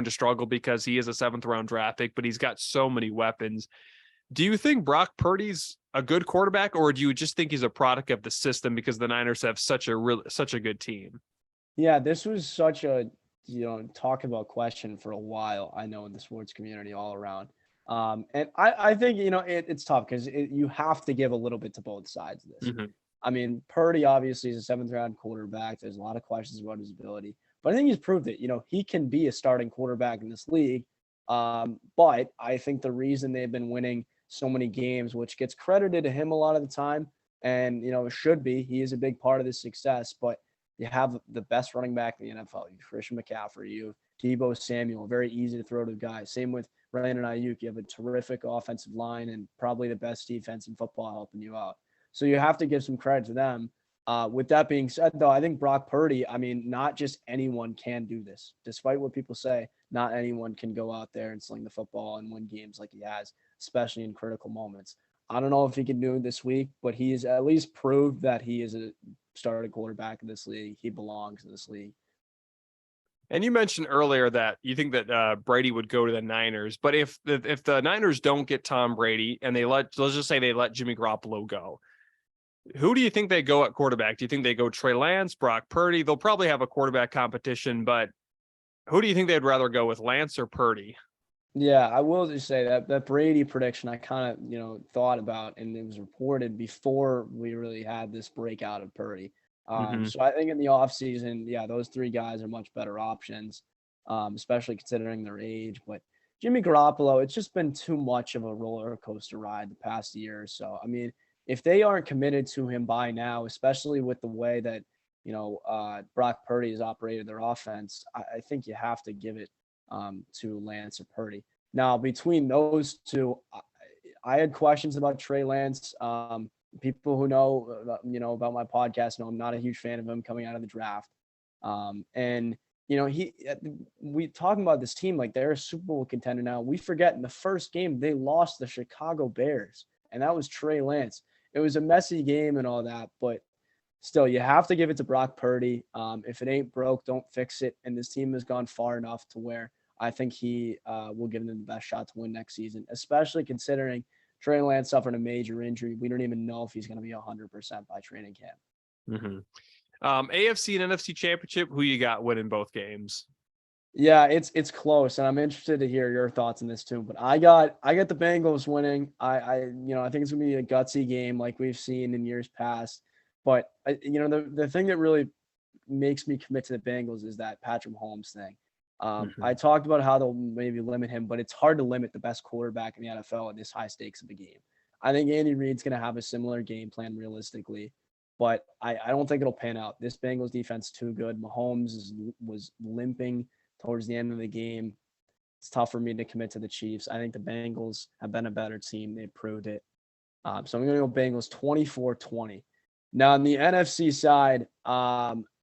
struggle because he is a 7th round draft pick, but he's got so many weapons. Do you think Brock Purdy's a good quarterback, or do you just think he's a product of the system because the Niners have such a good team? Yeah, this was such a talk about question for a while, I know, in the sports community all around. And I think, it's tough because you have to give a little bit to both sides of this. Purdy obviously is a 7th round quarterback. There's a lot of questions about his ability, but I think he's proved it. He can be a starting quarterback in this league. But I think the reason they've been winning so many games, which gets credited to him a lot of the time, and, it should be, he is a big part of this success, but you have the best running back in the NFL. You have Christian McCaffrey, you have Deebo Samuel, very easy to throw to the guy. Same with Brandon Ayuk. You have a terrific offensive line and probably the best defense in football helping you out. So you have to give some credit to them. With that being said, though, I think Brock Purdy, not just anyone can do this. Despite what people say, not anyone can go out there and sling the football and win games like he has, especially in critical moments. I don't know if he can do it this week, but he has at least proved that he is a starting quarterback in this league. He belongs in this league. And you mentioned earlier that you think that Brady would go to the Niners, but if the Niners don't get Tom Brady and let's just say they let Jimmy Garoppolo go, who do you think they go at quarterback? Do you think they go Trey Lance, Brock Purdy? They'll probably have a quarterback competition, but who do you think they'd rather go with, Lance or Purdy? Yeah, I will just say that Brady prediction I kind of, thought about, and it was reported before we really had this breakout of Purdy. So I think in the offseason, yeah, those 3 guys are much better options, especially considering their age. But Jimmy Garoppolo, it's just been too much of a roller coaster ride the past year or so. If they aren't committed to him by now, especially with the way that Brock Purdy has operated their offense, I think you have to give it to Lance or Purdy. Now, between those two, I had questions about Trey Lance. People who about my podcast know I'm not a huge fan of him coming out of the draft. And we talking about this team like they're a Super Bowl contender now. We forget in the first game they lost the Chicago Bears, and that was Trey Lance. It was a messy game and all that, but still, you have to give it to Brock Purdy. If it ain't broke, don't fix it. And this team has gone far enough to where I think he will give them the best shot to win next season, especially considering Trey Lance suffered a major injury. We don't even know if he's going to be 100% by training camp. Mm-hmm. AFC and NFC championship, who you got winning both games? Yeah, it's close, and I'm interested to hear your thoughts on this too. But I got the Bengals winning. I think it's gonna be a gutsy game like we've seen in years past. But the thing that really makes me commit to the Bengals is that Patrick Mahomes thing. I talked about how they'll maybe limit him, but it's hard to limit the best quarterback in the NFL at this high stakes of a game. I think Andy Reid's going to have a similar game plan realistically, but I don't think it'll pan out. This Bengals defense is too good. Mahomes was limping towards the end of the game. It's tough for me to commit to the Chiefs. I think the Bengals have been a better team. They proved it. So I'm going to go Bengals 24-20. Now, on the NFC side,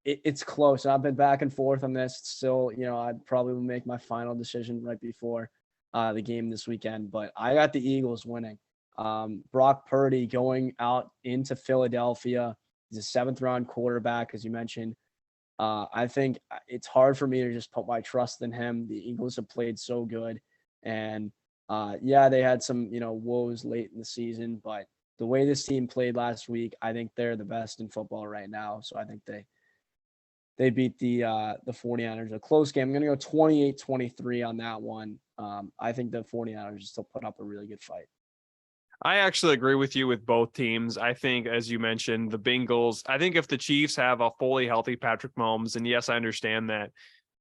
it's close. I've been back and forth on this. Still, I'd probably make my final decision right before the game this weekend. But I got the Eagles winning. Brock Purdy going out into Philadelphia. He's a 7th-round quarterback, as you mentioned. I think it's hard for me to just put my trust in him. The Eagles have played so good. And, they had some, woes late in the season. But the way this team played last week, I think they're the best in football right now. So I think they beat the 49ers. A close game. I'm going to go 28-23 on that one. I think the 49ers still put up a really good fight. I actually agree with you with both teams. I think, as you mentioned, the Bengals, I think if the Chiefs have a fully healthy Patrick Mahomes, and yes, I understand that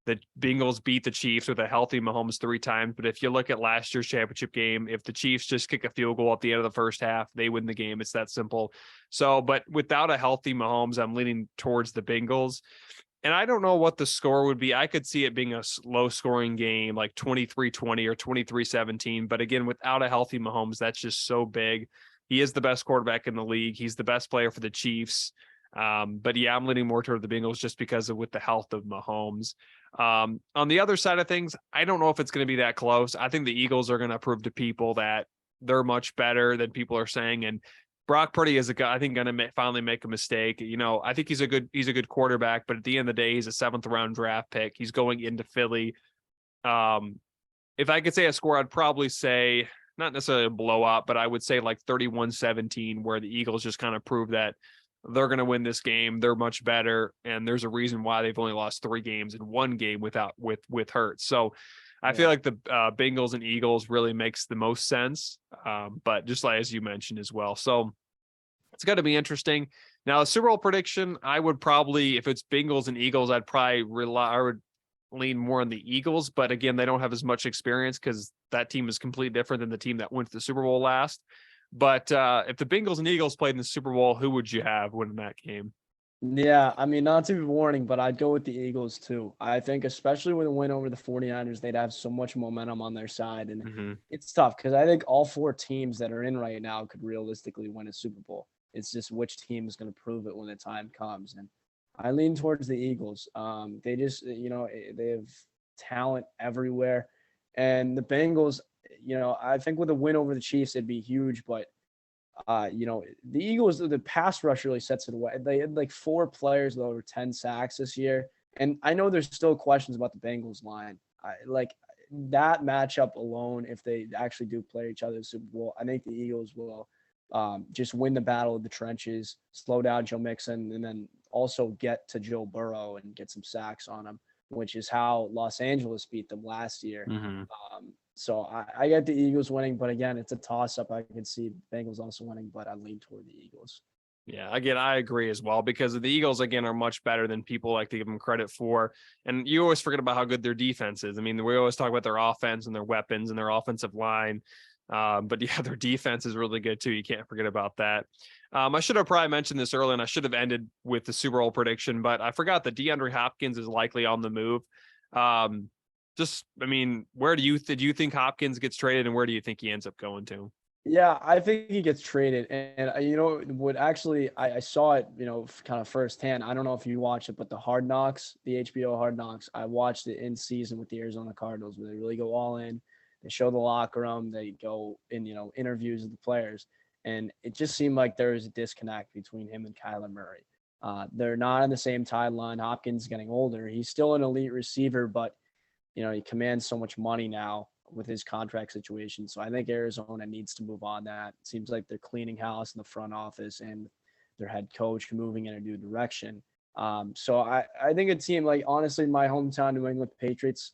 the Bengals beat the Chiefs with a healthy Mahomes 3 times. But if you look at last year's championship game, if the Chiefs just kick a field goal at the end of the first half, they win the game. It's that simple. So, but without a healthy Mahomes, I'm leaning towards the Bengals. And I don't know what the score would be. I could see it being a low scoring game, like 23-20 or 23-17. But again, without a healthy Mahomes, that's just so big. He is the best quarterback in the league. He's the best player for the Chiefs. But yeah, I'm leaning more toward the Bengals just because of with the health of Mahomes. On the other side of things, I don't know if it's going to be that close. I think the Eagles are going to prove to people that they're much better than people are saying. And Brock Purdy is a guy I think going to finally make a mistake. I think he's a good quarterback, but at the end of the day, he's a 7th-round draft pick. He's going into Philly. If I could say a score, I'd probably say not necessarily a blowout, but I would say like 31-17, where the Eagles just kind of prove that they're going to win this game. They're much better, and there's a reason why they've only lost 3 games in 1 game with Hurts. So I feel like the Bengals and Eagles really makes the most sense, but just like as you mentioned as well. So it's going to be interesting. Now, a Super Bowl prediction, I would probably, if it's Bengals and Eagles, I would lean more on the Eagles. But again, they don't have as much experience because that team is completely different than the team that went to the Super Bowl last. But if the Bengals and Eagles played in the Super Bowl, who would you have winning that game? Yeah, I mean, not to be warning, but I'd go with the Eagles too. I think especially with a win over the 49ers, they'd have so much momentum on their side. And it's tough because I think all 4 teams that are in right now could realistically win a Super Bowl. It's just which team is going to prove it when the time comes. And I lean towards the Eagles. They just, they have talent everywhere. And the Bengals, I think with a win over the Chiefs, it'd be huge. But, the Eagles, the pass rush really sets it away. They had like 4 players with over 10 sacks this year. And I know there's still questions about the Bengals line. Like that matchup alone, if they actually do play each other in the Super Bowl, I think the Eagles will just win the battle of the trenches, slow down Joe Mixon, and then also get to Joe Burrow and get some sacks on him, which is how Los Angeles beat them last year. So I get the Eagles winning, but again, it's a toss-up. I can see Bengals also winning, but I lean toward the Eagles. Yeah, again, I agree as well, because the Eagles, again, are much better than people like to give them credit for. And you always forget about how good their defense is. I mean, we always talk about their offense and their weapons and their offensive line. But yeah, their defense is really good too. You can't forget about that. I should have probably mentioned this earlier, and I should have ended with the Super Bowl prediction, but I forgot that DeAndre Hopkins is likely on the move. I mean, where do you think Hopkins gets traded, and where do you think he ends up going to? Yeah, I think he gets traded. And what actually I saw it, kind of firsthand. I don't know if you watch it, but the Hard Knocks, the HBO Hard Knocks, I watched it in season with the Arizona Cardinals where they really go all in. They show the locker room, they go in, interviews with the players. And it just seemed like there was a disconnect between him and Kyler Murray. They're not on the same timeline. Hopkins is getting older. He's still an elite receiver, but he commands so much money now with his contract situation. So I think Arizona needs to move on that. It seems like they're cleaning house in the front office and their head coach moving in a new direction. So I think a team like, honestly, my hometown, New England Patriots,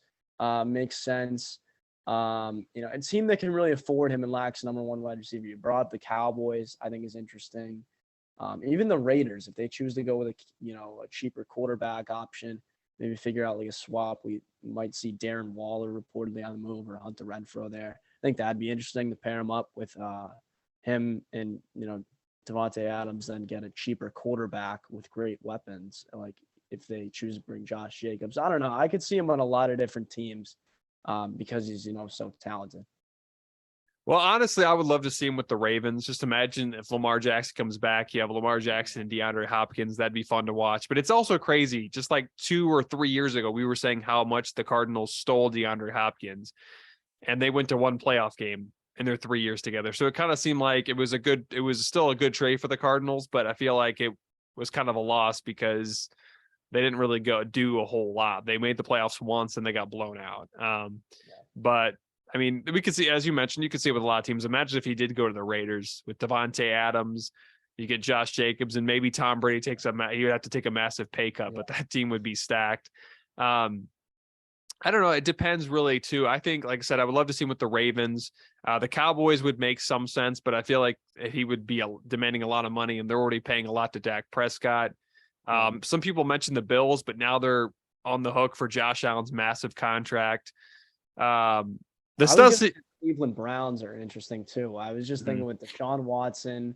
makes sense. A team that can really afford him and lacks number one wide receiver. You brought up the Cowboys, I think is interesting. Even the Raiders, if they choose to go with a cheaper quarterback option, maybe figure out like a swap. We might see Darren Waller reportedly on the move, or Hunter Renfrow there. I think that'd be interesting to pair him up with him and Devontae Adams, then get a cheaper quarterback with great weapons. Like if they choose to bring Josh Jacobs, I don't know. I could see him on a lot of different teams because he's so talented. Well, honestly, I would love to see him with the Ravens. Just imagine if Lamar Jackson comes back, you have Lamar Jackson and DeAndre Hopkins. That'd be fun to watch. But it's also crazy. Just like 2 or 3 years ago, we were saying how much the Cardinals stole DeAndre Hopkins, and they went to one playoff game in their 3 years together. So it kind of seemed like it was still a good trade for the Cardinals, but I feel like it was kind of a loss because they didn't really do a whole lot. They made the playoffs once and they got blown out. But I mean, we could see, as you mentioned, you could see it with a lot of teams. Imagine if he did go to the Raiders with Devontae Adams, you get Josh Jacobs, and maybe Tom Brady he would have to take a massive pay cut, but that team would be stacked. I don't know. It depends really too. I think, like I said, I would love to see him with the Ravens. The Cowboys would make some sense, but I feel like he would be demanding a lot of money, and they're already paying a lot to Dak Prescott. Some people mentioned the Bills, but now they're on the hook for Josh Allen's massive contract. Cleveland Browns are interesting too. I was just thinking with Deshaun Watson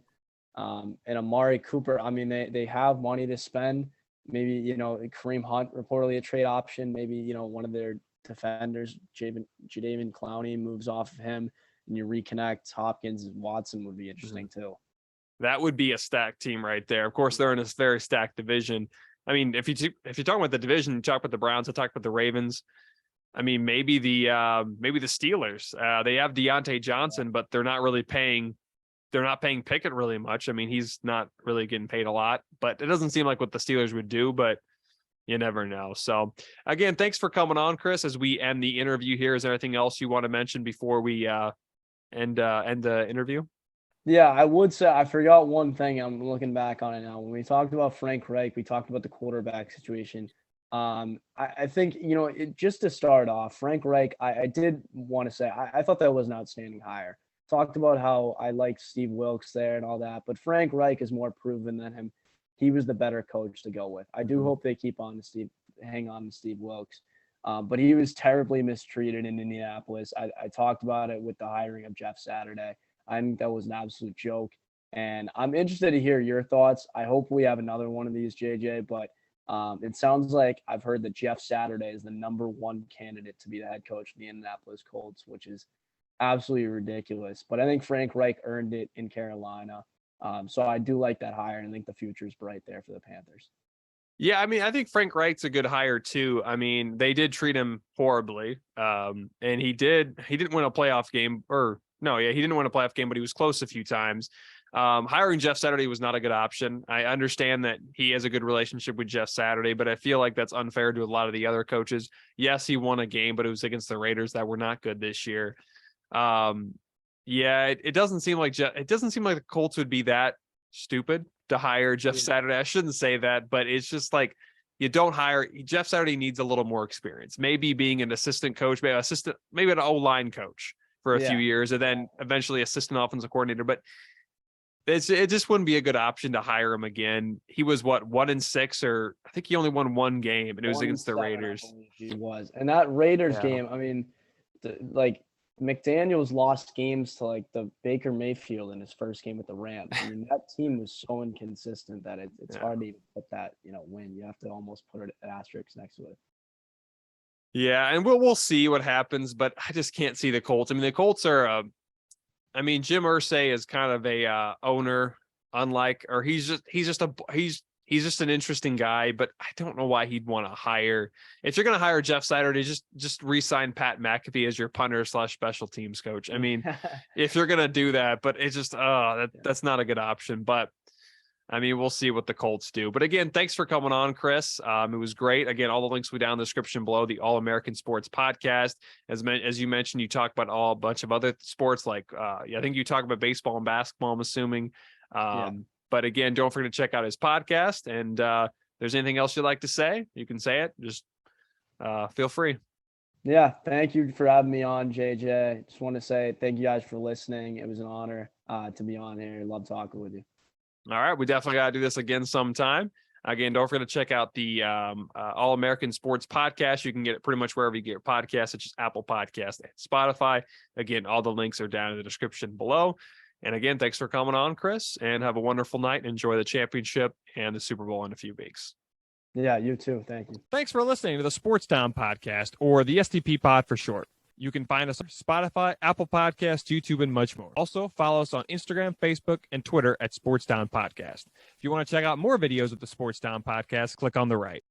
and Amari Cooper. I mean, they have money to spend. Maybe Kareem Hunt reportedly a trade option. Maybe one of their defenders, Jadeveon Clowney, moves off of him, and you reconnect Hopkins and Watson would be interesting too. That would be a stacked team right there. Of course, they're in a very stacked division. I mean, if you're talking about the division, you talk about the Browns, I talk about the Ravens. I mean, maybe the Steelers. They have Deontay Johnson, but they're not paying Pickett really much. I mean, he's not really getting paid a lot, but it doesn't seem like what the Steelers would do, but you never know. So again, thanks for coming on, Chris, as we end the interview here. Is there anything else you want to mention before we end the interview? Yeah, I would say I forgot one thing. I'm looking back on it now. When we talked about Frank Reich, we talked about the quarterback situation. I think, just to start off, Frank Reich, I did want to say, I thought that was an outstanding hire. Talked about how I liked Steve Wilkes there and all that, but Frank Reich is more proven than him. He was the better coach to go with. I do hope they hang on to Steve Wilkes. But he was terribly mistreated in Indianapolis. I talked about it with the hiring of Jeff Saturday. I think that was an absolute joke. And I'm interested to hear your thoughts. I hope we have another one of these, JJ, but it sounds like I've heard that Jeff Saturday is the number one candidate to be the head coach of the Indianapolis Colts, which is absolutely ridiculous. But I think Frank Reich earned it in Carolina. So I do like that hire, and I think the future is bright there for the Panthers. Yeah, I mean, I think Frank Reich's a good hire too. I mean, they did treat him horribly. And he didn't win a playoff game, he didn't win a playoff game, but he was close a few times. Hiring Jeff Saturday was not a good option. I understand that he has a good relationship with Jeff Saturday, but I feel like that's unfair to a lot of the other coaches. Yes, he won a game, but it was against the Raiders that were not good this year. It doesn't seem like the Colts would be that stupid to hire Jeff Saturday. I shouldn't say that, but it's just like you don't hire Jeff Saturday. Needs a little more experience, maybe being an assistant coach, maybe an O-line coach for a few years, and then eventually assistant offensive coordinator. But it just wouldn't be a good option to hire him again. He was 1-6, or I think he only won one game, and it was against the Raiders. He was, and that Raiders game. I mean, McDaniels lost games to like the Baker Mayfield in his first game with the Rams. I mean, that team was so inconsistent that it's hard to even put that, win. You have to almost put an asterisk next to it. Yeah, and we'll see what happens, but I just can't see the Colts. I mean, the Colts are Jim Irsay is kind of a owner, he's just an interesting guy, but I don't know why he'd want to hire. If you're going to hire Jeff Saturday, just re-sign Pat McAfee as your punter / special teams coach. I mean, if you're going to do that, but it's just that's not a good option. But I mean, we'll see what the Colts do. But again, thanks for coming on, Chris. It was great. Again, all the links will be down in the description below. The All American Sports Podcast. As you mentioned, you talk about a bunch of other sports, like I think you talk about baseball and basketball, I'm assuming. But again, don't forget to check out his podcast. And if there's anything else you'd like to say, you can say it. Just feel free. Yeah, thank you for having me on, JJ. Just want to say thank you guys for listening. It was an honor to be on here. Love talking with you. All right, we definitely got to do this again sometime. Again, don't forget to check out the All American Sports Podcast. You can get it pretty much wherever you get your podcasts, such as Apple Podcasts and Spotify. Again, all the links are down in the description below. And again, thanks for coming on, Chris, and have a wonderful night and enjoy the championship and the Super Bowl in a few weeks. Yeah, you too. Thank you. Thanks for listening to the SportsTo podcast, or the STP pod for short. You can find us on Spotify, Apple Podcasts, YouTube, and much more. Also, follow us on Instagram, Facebook, and Twitter at SportsTo Podcast. If you want to check out more videos of the SportsTo podcast, click on the right.